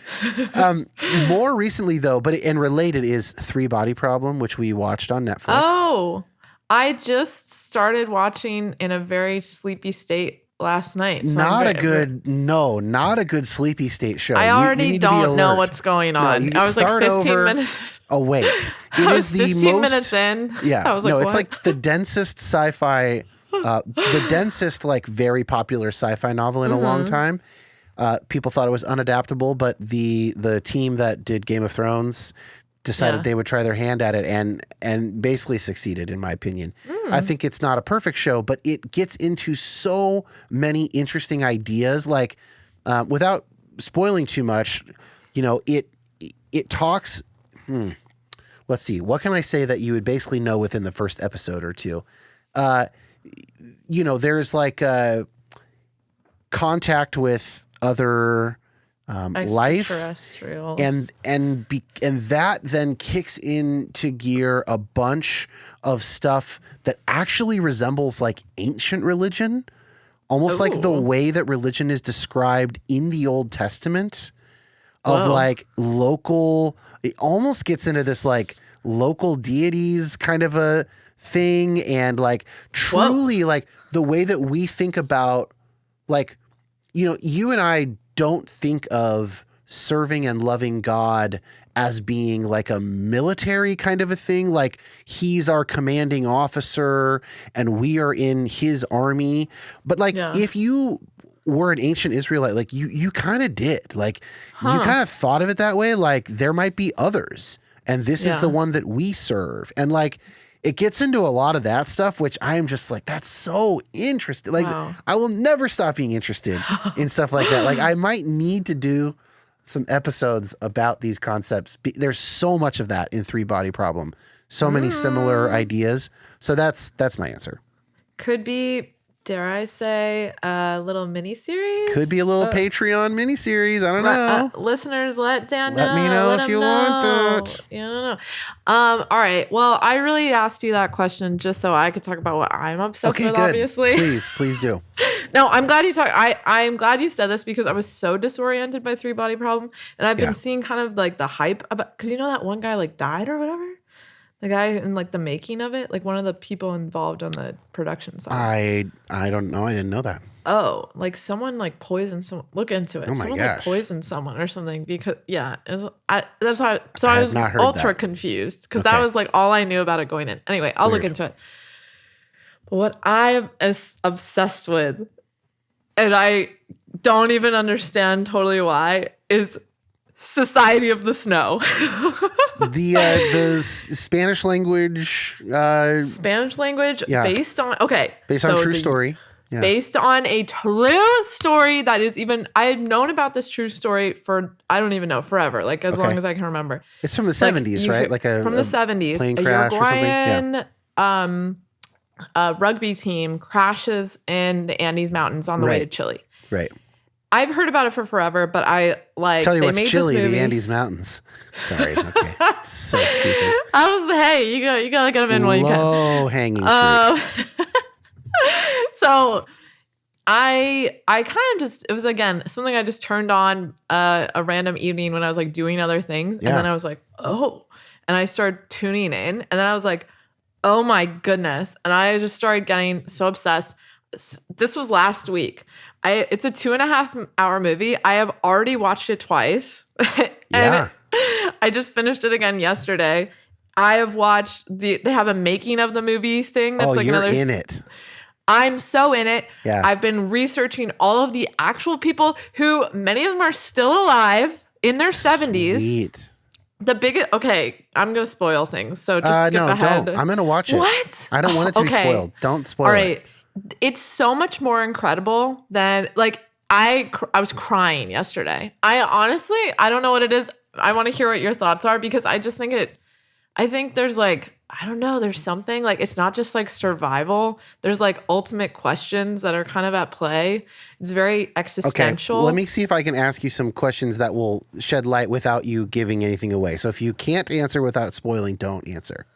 More recently, though, and related, is Three Body Problem, which we watched on Netflix. Oh, I just started watching in a very sleepy state last night. So not a good sleepy state show. I already you need to be don't know alert. what's going on. No, I was like start 15 over minutes. awake. It I is was the 15 most minutes in. Yeah, I was like, no, what? it's like the densest sci-fi, the densest like very popular sci-fi novel in a long time. People thought it was unadaptable, but the team that did Game of Thrones decided they would try their hand at it and basically succeeded, in my opinion. I think it's not a perfect show, but it gets into so many interesting ideas. Like, without spoiling too much, it talks. Let's see. What can I say that you would basically know within the first episode or two? There's like contact with other life, Extraterrestrials. and that then kicks into gear a bunch of stuff that actually resembles like ancient religion, almost like the way that religion is described in the Old Testament. Of like local, it almost gets into this like local deities kind of a thing, and like truly like the way that we think about, like, you and I don't think of serving and loving God as being like a military kind of a thing. Like, he's our commanding officer and we are in his army. But like, if you were an ancient Israelite, like you kind of did, like you kind of thought of it that way. Like, there might be others, and this is the one that we serve. And like, it gets into a lot of that stuff, which I am just like, that's so interesting. Like, I will never stop being interested in stuff like that. Like, I might need to do some episodes about these concepts. There's so much of that in Three Body Problem. So many similar ideas. So that's my answer. Could be dare I say, a little mini series? Could be a little Patreon mini series. I don't know. Listeners, let Dan know. Let me know if you want that. You don't know. All right. Well, I really asked you that question just so I could talk about what I'm obsessed with, good. obviously. Please do. No, I'm glad you talked. I'm glad you said this because I was so disoriented by Three Body Problem. And I've been seeing kind of like the hype about, because you know that one guy like died or whatever? The guy in like the making of it, like one of the people involved on the production side. I don't know. I didn't know that. Oh, like someone like poisoned someone. Look into it. Oh my someone gosh. like poisoned someone or something because that's why. So I was ultra confused because that was like all I knew about it going in. Anyway, I'll look into it. But what I am obsessed with, and I don't even understand totally why, is Society of the Snow. The Spanish language. Based on true story. Yeah. Based on a true story that is even, I had known about this true story for, I don't even know, forever, like as long as I can remember. It's from the 70s, right? Like from the 70s. Plane crash Uruguayan rugby team crashes in the Andes Mountains on the way to Chile. Right. I've heard about it for forever, but I like. Tell you they what's made Chile, this movie. the Andes Mountains. Sorry. Okay. So stupid. I was hey, you gotta get them in while you can. Low hanging fruit. So I kind of just, it was again something I just turned on a random evening when I was like doing other things, and then I was like, oh, and I started tuning in, and then I was like, oh my goodness, and I just started getting so obsessed. This was last week. It's a 2.5 hour movie. I have already watched it twice. And I just finished it again yesterday. I have watched they have a making of the movie thing. That's like you're in it. I'm so in it. Yeah. I've been researching all of the actual people who, many of them are still alive in their 70s. Sweet. The biggest, okay, I'm going to spoil things. So just skip ahead. Don't. I'm going to watch it. What? I don't want it to be spoiled. Don't spoil it. All right. It's so much more incredible than, like, I was crying yesterday. I don't know what it is. I want to hear what your thoughts are because I just think I think there's like, I don't know, there's something like, it's not just like survival. There's like ultimate questions that are kind of at play. It's very existential. Okay, let me see if I can ask you some questions that will shed light without you giving anything away. So if you can't answer without spoiling, don't answer.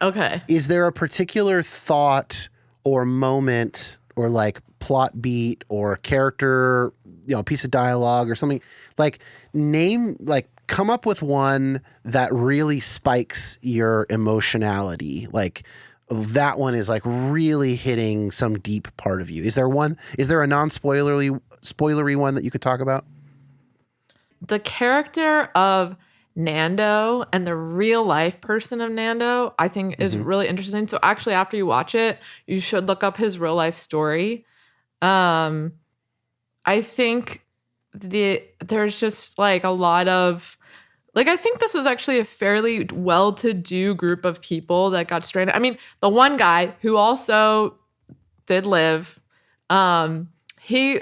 Okay. Is there a particular thought or moment or like plot beat or character, piece of dialogue or something, like come up with one that really spikes your emotionality. Like that one is like really hitting some deep part of you. Is there a spoilery one that you could talk about? The character of Nando and the real life person of Nando, I think is really interesting. So actually after you watch it, you should look up his real life story. I think there's just like a lot of, like, I think this was actually a fairly well-to-do group of people that got stranded. I mean, the one guy who also did live, he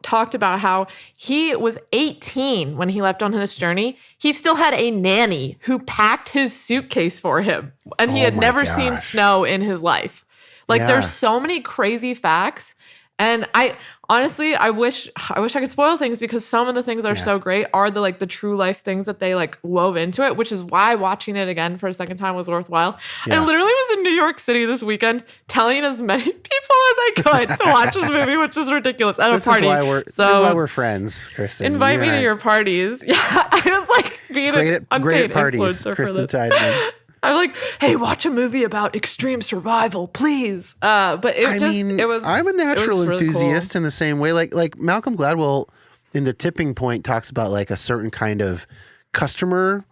talked about how he was 18 when he left on this journey. He still had a nanny who packed his suitcase for him, and he had never seen snow in his life. Like, there's so many crazy facts. And I honestly, I wish I could spoil things because some of the things that are so great are the true life things that they like wove into it, which is why watching it again for a second time was worthwhile. I literally was in New York City this weekend telling as many people as I could to watch this movie, which is ridiculous. At a party. This is why we're friends, Kristen. Invite me to your parties. Yeah, I was like being great at parties, Kristen Tideman. I'm like, hey, watch a movie about extreme survival, please. But it was. I'm a natural really enthusiast cool. in the same way. Like Malcolm Gladwell in The Tipping Point talks about like a certain kind of customer,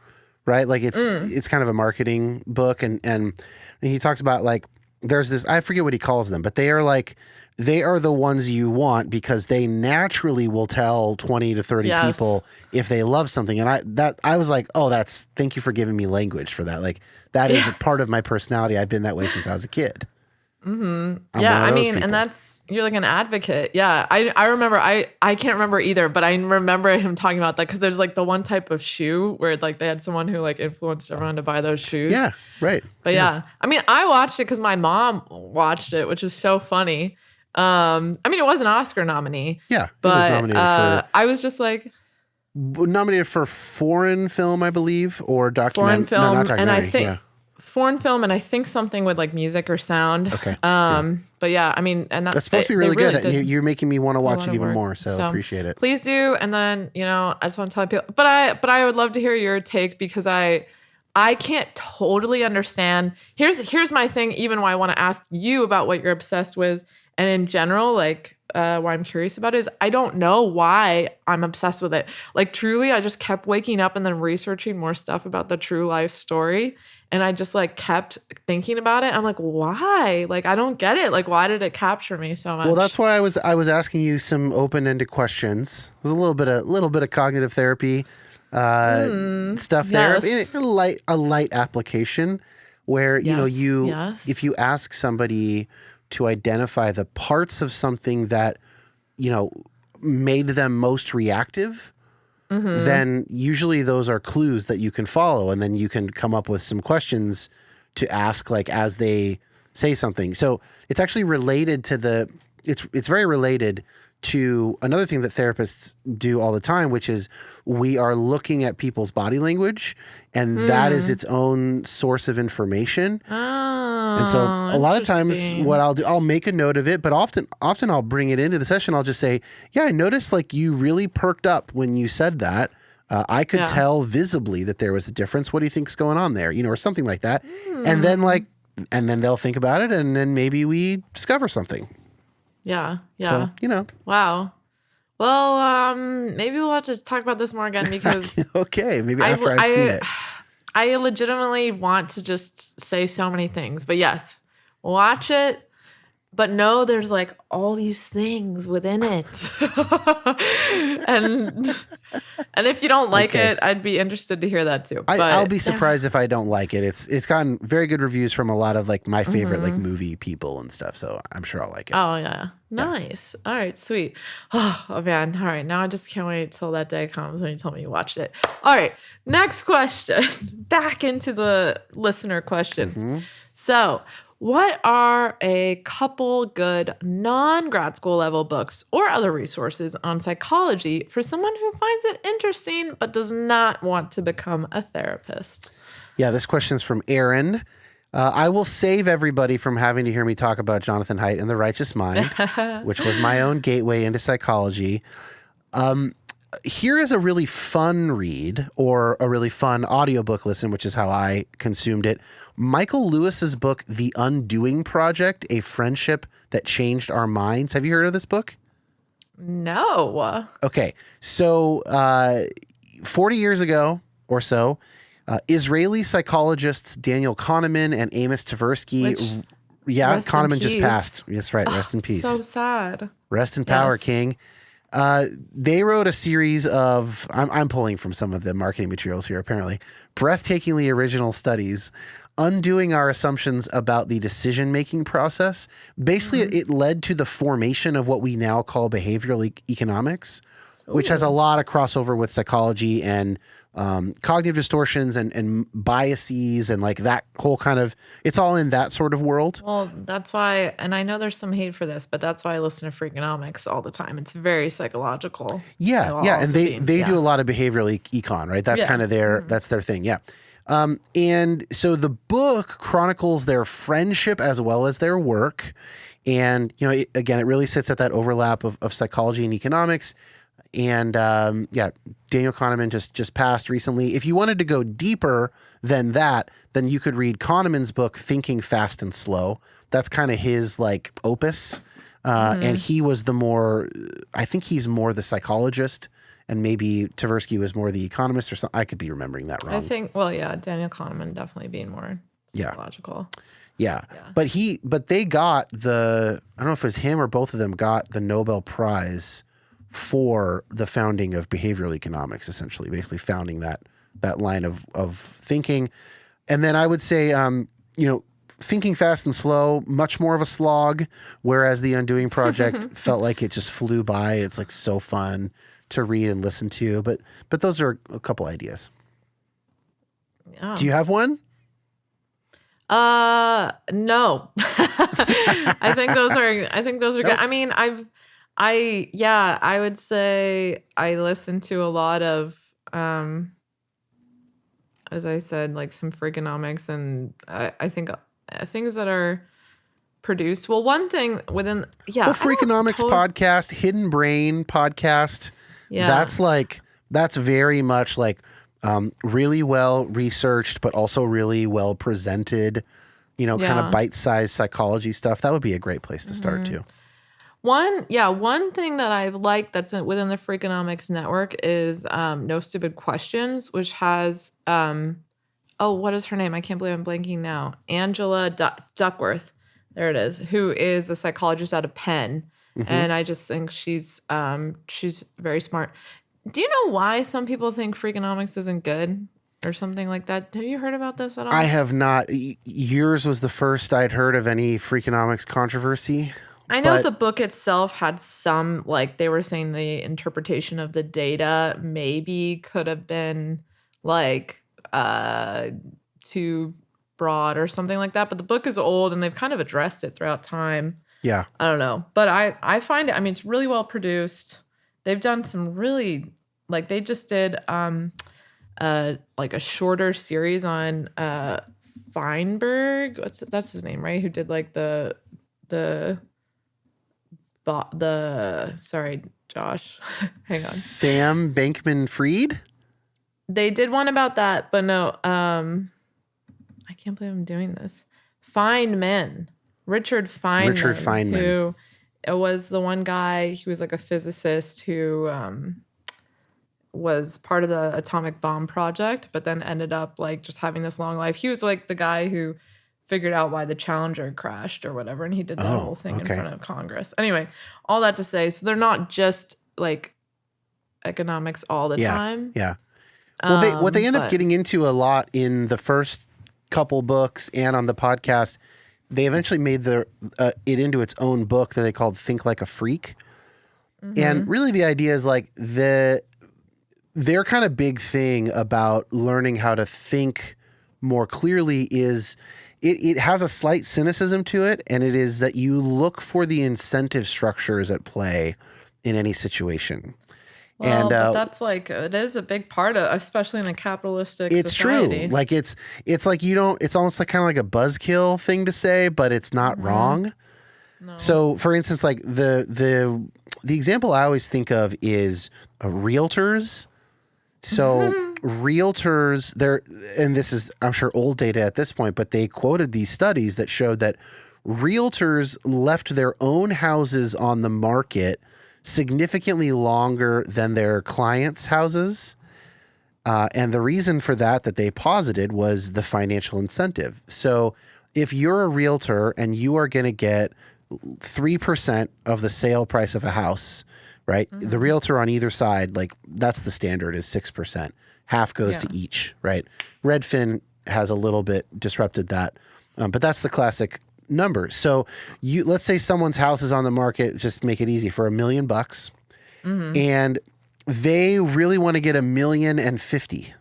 right? Like it's kind of a marketing book, and he talks about like there's this, I forget what he calls them, but they are the ones you want because they naturally will tell 20 to 30 people if they love something. And I was like, thank you for giving me language for that. Like that is a part of my personality. I've been that way since I was a kid. Mm-hmm. Yeah. I mean, people. And you're like an advocate. Yeah. I remember, I can't remember either, but I remember him talking about that because there's like the one type of shoe where like they had someone who like influenced everyone to buy those shoes. Yeah. Right. But yeah I mean, I watched it because my mom watched it, which is so funny. I mean, it was an Oscar nominee. Yeah, it but was nominated for. I was just like, Nominated for foreign film, I believe, or foreign document. film, No, not documentary. and I think foreign film, and I think something with like music or sound. Okay. But yeah, I mean, and that's supposed to be really good. did And you're making me want to watch lot it of even work. more. So appreciate it. Please do. And then, I just want to tell people, but I would love to hear your take, because I can't totally understand. Here's my thing, even why I want to ask you about what you're obsessed with. And in general, like, why I'm curious about it is I don't know why I'm obsessed with it. Like, truly, I just kept waking up and then researching more stuff about the true life story. And I just like kept thinking about it. I'm like, why? Like, I don't get it. Like, why did it capture me so much? Well, that's why I was asking you some open-ended questions. There's a little bit of cognitive therapy stuff there. Yes. A light application where if you ask somebody to identify the parts of something that made them most reactive, then usually those are clues that you can follow, and then you can come up with some questions to ask, like, as they say something. So it's actually related to it's very related to another thing that therapists do all the time, which is we are looking at people's body language, and that is its own source of information. And so a lot of times what I'll do, I'll make a note of it, but often I'll bring it into the session. I'll just say, yeah, I noticed like you really perked up when you said that. I could tell visibly that there was a difference. What do you think's going on there? Or something like that. And then they'll think about it, and then maybe we discover something. Yeah. Yeah. So, Wow. Well, maybe we'll have to talk about this more again, because okay, maybe after I've seen it. I legitimately want to just say so many things, but yes, watch it, but know there's like all these things within it. and if you don't like it, I'd be interested to hear that too. I'll be surprised if I don't like it. It's gotten very good reviews from a lot of like my favorite like movie people and stuff, so I'm sure I'll like it. Oh yeah. Nice. All right, sweet. Oh man. All right. Now I just can't wait till that day comes when you tell me you watched it. All right. Next question. Back into the listener questions. So, what are a couple good non-grad school level books or other resources on psychology for someone who finds it interesting but does not want to become a therapist? Yeah, this question's from Aaron. I will save everybody from having to hear me talk about Jonathan Haidt and The Righteous Mind, which was my own gateway into psychology. Here is a really fun read, or a really fun audiobook listen, which is how I consumed it. Michael Lewis's book, The Undoing Project, A Friendship That Changed Our Minds. Have you heard of this book? No. Okay. So 40 years ago or so, Israeli psychologists Daniel Kahneman and Amos Tversky. Kahneman just passed. That's right. Rest in peace. So sad. Rest in power, King. They wrote a series of, I'm pulling from some of the marketing materials here, apparently, breathtakingly original studies undoing our assumptions about the decision-making process. Basically, it led to the formation of what we now call behavioral economics, which has a lot of crossover with psychology and cognitive distortions and biases and like that whole kind of, it's all in that sort of world. Well, that's why, and I know there's some hate for this, but that's why I listen to Freakonomics all the time. It's very psychological. Yeah. And they do a lot of behavioral econ, right? That's kind of that's their thing. Yeah. And so the book chronicles their friendship as well as their work. And, again, it really sits at that overlap of psychology and economics. And Daniel Kahneman just passed recently. If you wanted to go deeper than that, then you could read Kahneman's book, Thinking Fast and Slow. That's kind of his like opus. And he was I think he's more the psychologist, and maybe Tversky was more the economist or something. I could be remembering that wrong. I think, Daniel Kahneman definitely being more psychological. Yeah. But they got I don't know if it was him or both of them got the Nobel Prize for the founding of behavioral economics, essentially, basically founding that line of thinking. And then I would say, Thinking Fast and Slow, much more of a slog, whereas The Undoing Project felt like it just flew by. It's like so fun to read and listen to. But those are a couple ideas. Yeah. Do you have one? No. I think those are good. Nope. I mean, I would say I listen to a lot of, as I said, like some Freakonomics, and I think things that are produced. Well, one thing within, Well, Freakonomics podcast, Hidden Brain podcast. Yeah. That's very much like really well researched, but also really well presented, kind of bite-sized psychology stuff. That would be a great place to start too. One thing that I've liked that's within the Freakonomics network is No Stupid Questions, which has what is her name? I can't believe I'm blanking now. Angela Duckworth. There it is. Who is a psychologist out of Penn. And I just think she's very smart. Do you know why some people think Freakonomics isn't good or something like that? Have you heard about this at all? I have not. Yours was the first I'd heard of any Freakonomics controversy. I know the book itself had some, like, they were saying the interpretation of the data maybe could have been like too broad or something like that. But the book is old and they've kind of addressed it throughout time. Yeah. I don't know. But I find it, I mean, it's really well produced. They've done some really, like, they just did like a shorter series on Feinberg. That's his name, right? Who did like sorry, Josh. Hang on. Sam Bankman-Fried? They did one about that, but no, I can't believe I'm doing this. Richard Feynman. Who was the one guy, he was like a physicist who was part of the atomic bomb project, but then ended up like just having this long life. He was like the guy who figured out why the Challenger crashed or whatever, and he did that whole thing in front of Congress. Anyway, all that to say, so they're not just like economics all the time. Yeah. Well, what they end up getting into a lot in the first couple books and on the podcast, they eventually made it into its own book that they called Think Like a Freak. And really the idea is like their kind of big thing about learning how to think more clearly is it has a slight cynicism to it, and it is that you look for the incentive structures at play in any situation. Well, but that's like, it is a big part of, especially in a capitalistic society. True. Like it's like it's almost like kind of like a buzzkill thing to say, but it's not wrong. No. So for instance, like the example I always think of is realtors. So realtors, and this is, I'm sure, old data at this point, but they quoted these studies that showed that realtors left their own houses on the market significantly longer than their clients' houses. And the reason for that they posited was the financial incentive. So if you're a realtor and you are going to get 3% of the sale price of a house, right? The realtor on either side, like that's the standard, is 6%. Half goes to each, right? Redfin has a little bit disrupted that, but that's the classic number. So let's say someone's house is on the market, just make it easy, for $1 million, and they really want to get $1,050,000,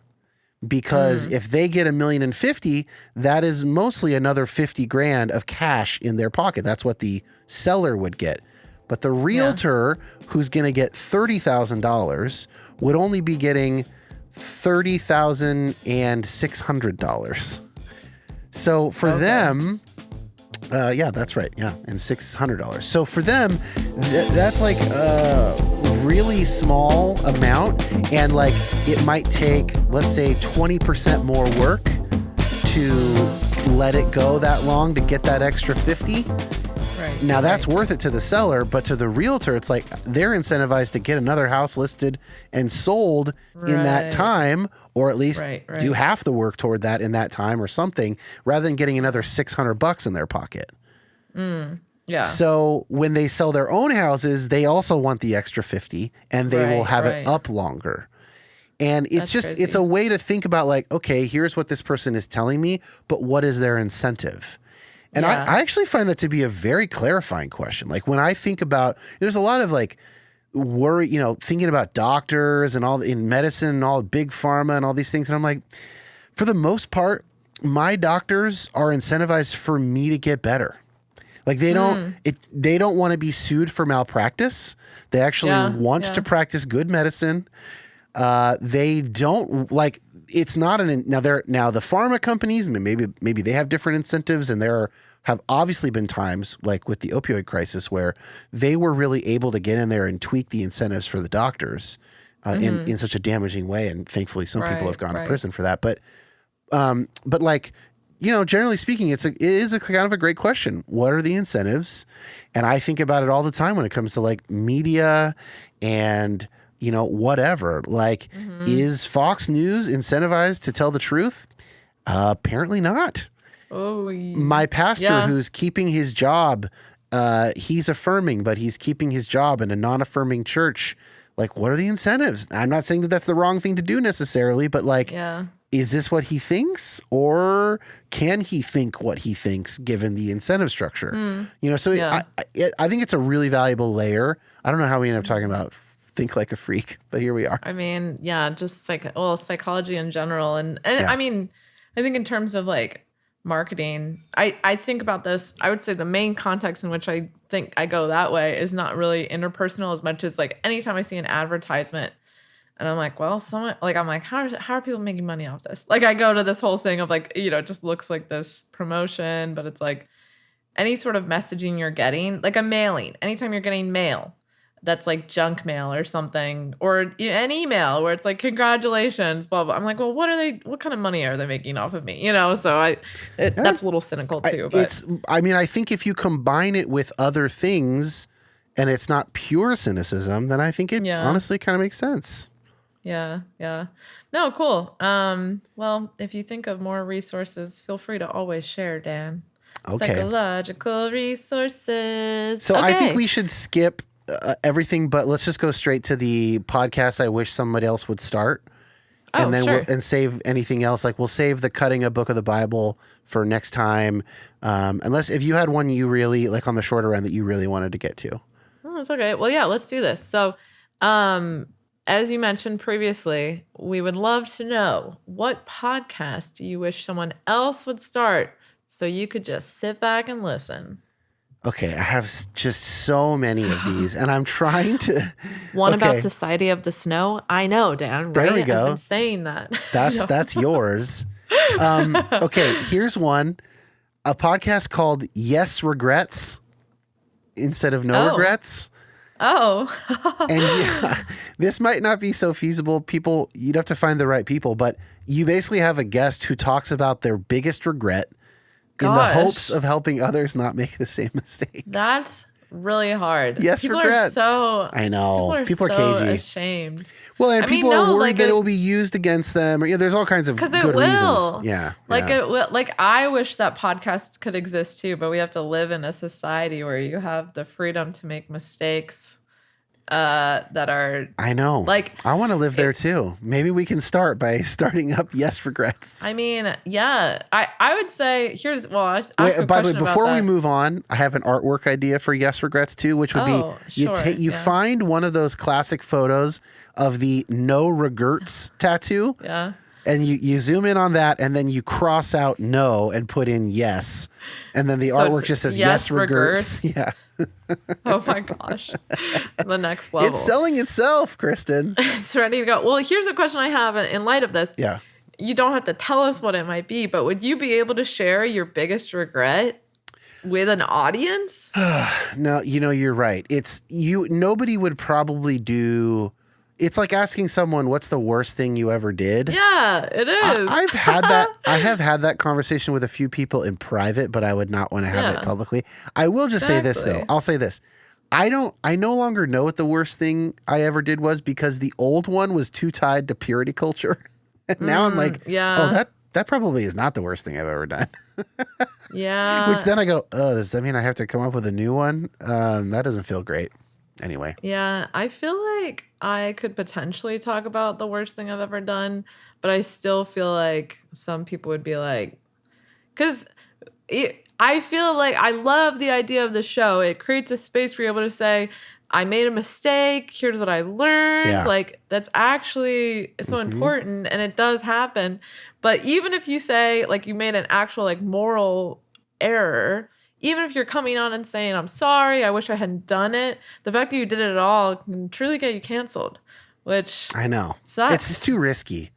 because if they get $1,050,000, that is mostly another $50,000 of cash in their pocket. That's what the seller would get. But the realtor who's going to get $30,000 would only be getting $30,600. So for them, that's right. Yeah. And $600. So for them, that's like a really small amount. And like, it might take, let's say, 20% more work to let it go that long to get that extra 50. Right. Now that's worth it to the seller, but to the realtor, it's like they're incentivized to get another house listed and sold in that time, or at least do half the work toward that in that time or something, rather than getting another $600 in their pocket. Yeah. So when they sell their own houses, they also want the extra 50, and they will have it up longer. And it's it's a way to think about like, okay, here's what this person is telling me, but what is their incentive? And I actually find that to be a very clarifying question. Like when I think about, there's a lot of like worry, thinking about doctors and all in medicine and all big pharma and all these things. And I'm like, for the most part, my doctors are incentivized for me to get better. Like they don't want to be sued for malpractice. They actually want to practice good medicine. They don't like, it's not now the pharma companies, maybe they have different incentives, and there have obviously been times like with the opioid crisis where they were really able to get in there and tweak the incentives for the doctors in such a damaging way. And thankfully some people have gone to prison for that. But like, you know, generally speaking, it is a kind of a great question. What are the incentives? And I think about it all the time when it comes to like media and, you know, whatever. Like, is Fox News incentivized to tell the truth? Apparently not. Oh, my pastor who's keeping his job, he's affirming, but he's keeping his job in a non-affirming church. Like, what are the incentives? I'm not saying that that's the wrong thing to do necessarily, but like, is this what he thinks, or can he think what he thinks given the incentive structure? You know, so I think it's a really valuable layer. I don't know how we end up talking about think like a freak, but here we are. I mean, just psychology in general. And I mean, I think in terms of like marketing, I think about this, I would say the main context in which I think I go that way is not really interpersonal as much as like anytime I see an advertisement and I'm like, well, how are people making money off this? Like I go to this whole thing of like, you know, it just looks like this promotion, but it's like any sort of messaging you're getting, like a mailing, anytime you're getting mail that's like junk mail or something, or an email where it's like, congratulations, blah, blah. I'm like, well, what kind of money are they making off of me? You know? So that's a little cynical too. But I think if you combine it with other things and it's not pure cynicism, then I think it honestly kind of makes sense. Yeah. No, cool. Well, if you think of more resources, feel free to always share, Dan. Okay. Psychological resources. So I think we should skip everything, but let's just go straight to the podcast I wish somebody else would start. And then we'll save anything else. Like we'll save the cutting a book of the Bible for next time. Unless if you had one you really like on the shorter end that you really wanted to get to. Oh, it's okay. Well, let's do this. So, as you mentioned previously, we would love to know what podcast do you wish someone else would start so you could just sit back and listen. Okay, I have just so many of these, and I'm trying to... One about Society of the Snow? I know, Dan, right? There we go. I've been saying that. That's yours. Okay, here's one. A podcast called Yes Regrets instead of No Regrets. Oh. And this might not be so feasible. You'd have to find the right people, but you basically have a guest who talks about their biggest regret in the hopes of helping others not make the same mistake. That's really hard. Yes, people regrets. I know. People are so cagey. Ashamed. Well, and people are worried that it will be used against them. Or, there's all kinds of good reasons. Yeah. I wish that podcasts could exist too, but we have to live in a society where you have the freedom to make mistakes. That are... I know. Like, I want to live there too. Maybe we can start by starting up Yes Regrets. I mean, yeah. I would say, by the way, before we move on, I have an artwork idea for Yes Regrets too, which would be you find one of those classic photos of the No Regrets tattoo. Yeah. And you zoom in on that, and then you cross out no and put in yes. And then the artwork just says yes regrets. Yeah. Oh my gosh. The next level. It's selling itself, Kristen. It's ready to go. Well, here's a question I have in light of this. Yeah. You don't have to tell us what it might be, but would you be able to share your biggest regret with an audience? No, you're right. Nobody would probably do... It's like asking someone, what's the worst thing you ever did? Yeah, it is. I have had that conversation with a few people in private, but I would not want to have it publicly. I will just say this, though. I'll say this. I no longer know what the worst thing I ever did was because the old one was too tied to purity culture. And now I'm like, that probably is not the worst thing I've ever done. Yeah. Which then I go, does that mean I have to come up with a new one? That doesn't feel great. Anyway. Yeah, I feel like I could potentially talk about the worst thing I've ever done, but I still feel like some people would be like, because I feel like I love the idea of the show. It creates a space for you able to say, I made a mistake. Here's what I learned. Yeah. Like, that's actually so important, and it does happen. But even if you say, like, you made an actual, like, moral error, even if you're coming on and saying, I'm sorry, I wish I hadn't done it, the fact that you did it at all can truly get you canceled, which I know. sucks. It's just too risky.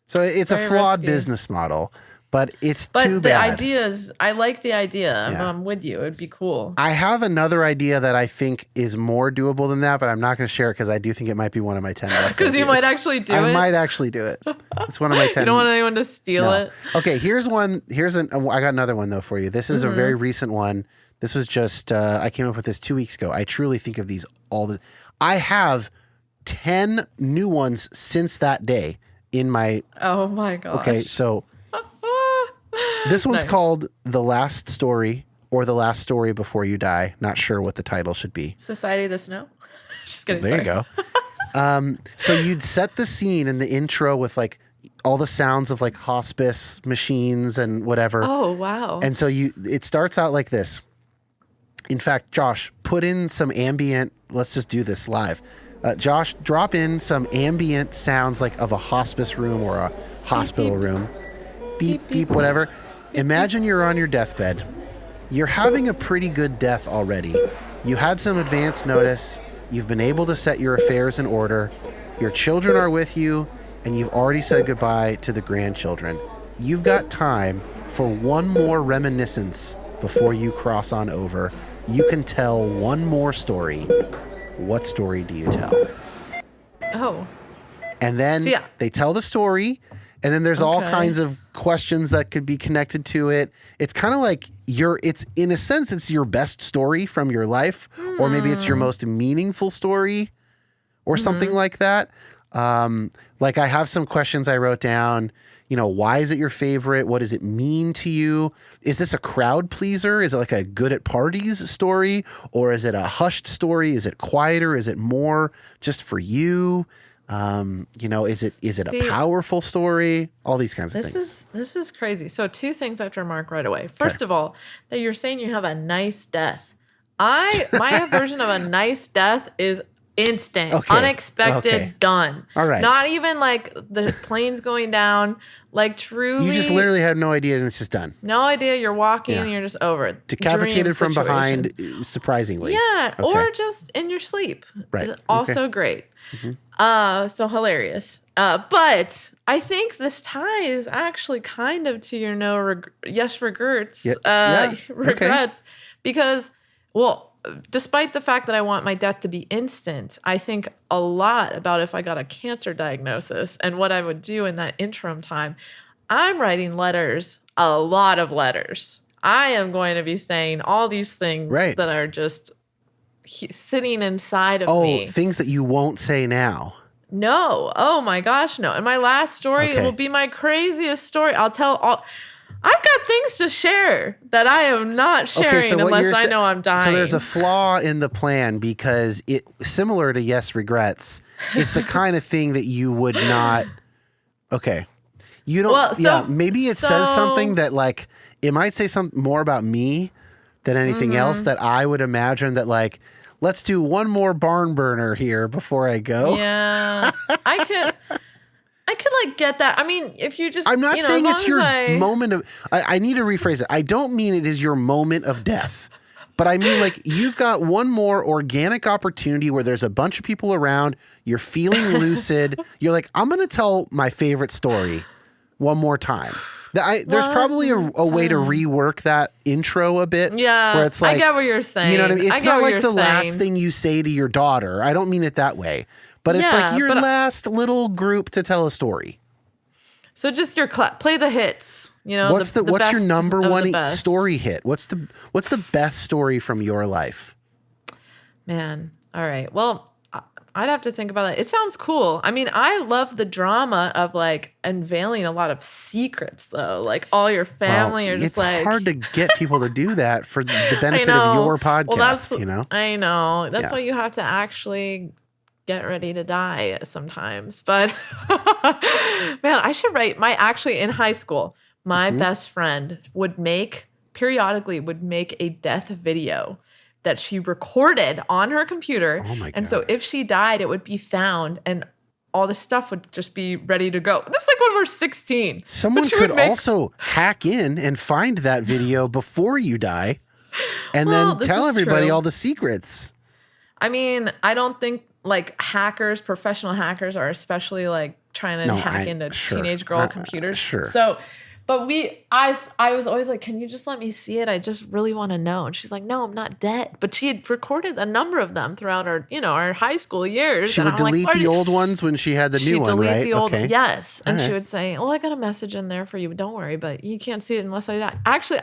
So it's Very a flawed risky. business model, but it's But too the bad. idea is, I like the idea. Yeah. I'm with you. It'd be cool. I have another idea that I think is more doable than that, but I'm not going to share it because I do think it might be one of my 10 best Because you ideas. might actually do I it. might actually do it. It's one of my 10. You don't want anyone to steal No. it. Okay, here's one. I got another one though for you. This is a very recent one. This was just I came up with this 2 weeks ago. I truly think of these all the. I have 10 new ones since that day in my. Oh my gosh. Okay, so this one's Nice. called "The Last Story" or "The Last Story Before You Die." Not sure what the title should be. Society of the Snow. Just kidding. There you go. So you'd set the scene in the intro with like all the sounds of like hospice machines and whatever. Oh wow. And so it starts out like this. In fact, Josh, put in some ambient. Let's just do this live. Josh, drop in some ambient sounds like of a hospice room or a hospital room. Beep, beep, whatever. Imagine you're on your deathbed. You're having a pretty good death already. You had some advance notice. You've been able to set your affairs in order. Your children are with you, and you've already said goodbye to the grandchildren. You've got time for one more reminiscence before you cross on over. You can tell one more story. What story do you tell? Oh. And then So, yeah. they tell the story, and then there's all Okay. kinds of questions that could be connected to it. It's kind of like it's in a sense, it's your best story from your life, or maybe it's your most meaningful story or something like that. Like I have some questions I wrote down, why is it your favorite? What does it mean to you? Is this a crowd pleaser? Is it like a good at parties story? Or is it a hushed story? Is it quieter? Is it more just for you? Is it a powerful story? All these kinds of things. This is crazy. So 2 things I have to remark right away. First of all, that you're saying you have a nice death. My version of a nice death is instant, unexpected, done. All right. Not even like the plane's going down. Like truly, You just literally had no idea and it's just done. no idea. You're walking and you're just over it. Decapitated Dream from situation. behind, surprisingly. Yeah, Okay. or just in your sleep. Right. It's also great. So hilarious. But I think this ties actually kind of to your regrets. Regrets. Because, well, despite the fact that I want my death to be instant, I think a lot about if I got a cancer diagnosis and what I would do in that interim time. I'm writing letters, a lot of letters. I am going to be saying all these things that are just sitting inside of me. Oh, things that you won't say now. No. Oh my gosh, no. And my last story, it will be my craziest story. I'll tell all. I've got things to share that I am not sharing unless I know I'm dying. So there's a flaw in the plan because similar to Yes Regrets, it's the kind of thing that you would not. Okay. You don't. Maybe it says something that like it might say something more about me than anything else that I would imagine that like, let's do one more barn burner here before I go. Yeah. I could like get that. I mean, if you just, I'm not saying it's your moment of, I need to rephrase it. I don't mean it is your moment of death, but I mean like you've got one more organic opportunity where there's a bunch of people around. You're feeling lucid. You're like, I'm going to tell my favorite story one more time. There's probably a way to rework that intro a bit. Yeah. Where it's like, I get what you're saying. You know what I mean? It's not like the last thing you say to your daughter. I don't mean it that way. But it's like your last little group to tell a story. So just play the hits. What's your number one story hit? What's the best story from your life? Man, all right. Well, I'd have to think about that. It sounds cool. I mean, I love the drama of like unveiling a lot of secrets, though. Like all your family are just like. It's hard to get people to do that for the benefit of your podcast. I know. That's why you have to actually get ready to die sometimes. But man, I should write in high school, my best friend periodically would make a death video that she recorded on her computer. Oh my And so gosh. if she died, it would be found and all the stuff would just be ready to go. This is like when we're 16. Someone could also hack in and find that video before you die and then tell everybody all the secrets. I mean, I don't think like professional hackers are especially like trying to hack into teenage girl computers. Sure. So, but I was always like, can you just let me see it? I just really want to know. And she's like, no, I'm not dead. But she had recorded a number of them throughout our high school years. She would delete the old ones when she had the new one, right? She'd delete the old, yes. And All she right. would say, well, I got a message in there for you, but don't worry, but you can't see it unless I die. Actually,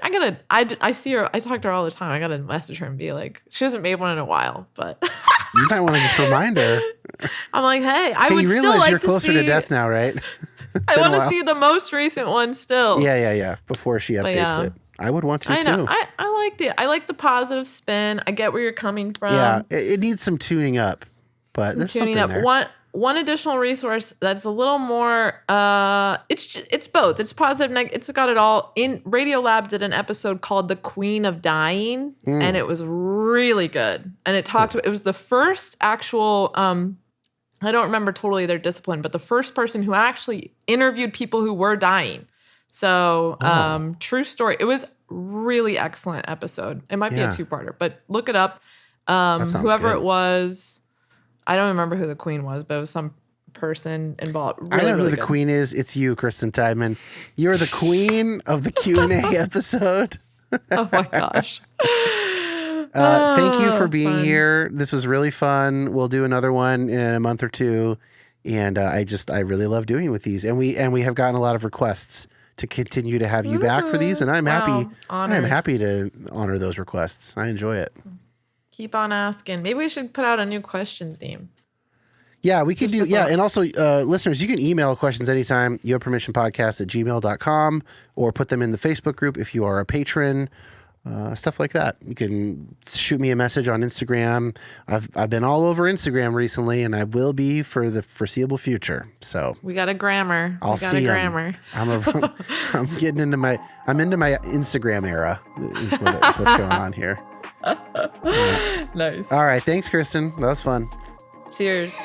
I see her, I talk to her all the time. I got to message her and be like, she hasn't made one in a while, but. You might want to just remind her. I'm like, hey, I would you still realize like you're closer to death now, right? I want to see the most recent one still. Yeah. Before she updates it. I would want to I know. too. I like the positive spin. I get where you're coming from. Yeah, it needs some tuning up, but there's something there. One additional resource that's a little more. It's both. It's positive. It's got it all. In Radiolab did an episode called "The Queen of Dying," and it was really good. And it talked. It was the first actual. I don't remember totally their discipline, but the first person who actually interviewed people who were dying. So, true story. It was really excellent episode. It might be a 2-parter, but look it up. Whoever it was, I don't remember who the queen was, but it was some person involved. Really, I know who the good. queen is. It's you, Kristen Tideman. You're the queen of the Q&A episode. Oh my gosh. Thank you for being here. This was really fun. We'll do another one in a month or two. And I really love doing with these. And we have gotten a lot of requests to continue to have you back for these. And I'm happy. Honored. I'm happy to honor those requests. I enjoy it. Keep on asking. Maybe we should put out a new question theme. Yeah, we could do. Yeah. And also, listeners, you can email questions anytime. You have permission podcast@gmail.com or put them in the Facebook group if you are a patron. Stuff like that. You can shoot me a message on Instagram. I've been all over Instagram recently, and I will be for the foreseeable future. So we got a grammar. I'll see. I'm getting into my Instagram era. Is what's going on here. Nice. All right. Thanks, Kristen. That was fun. Cheers.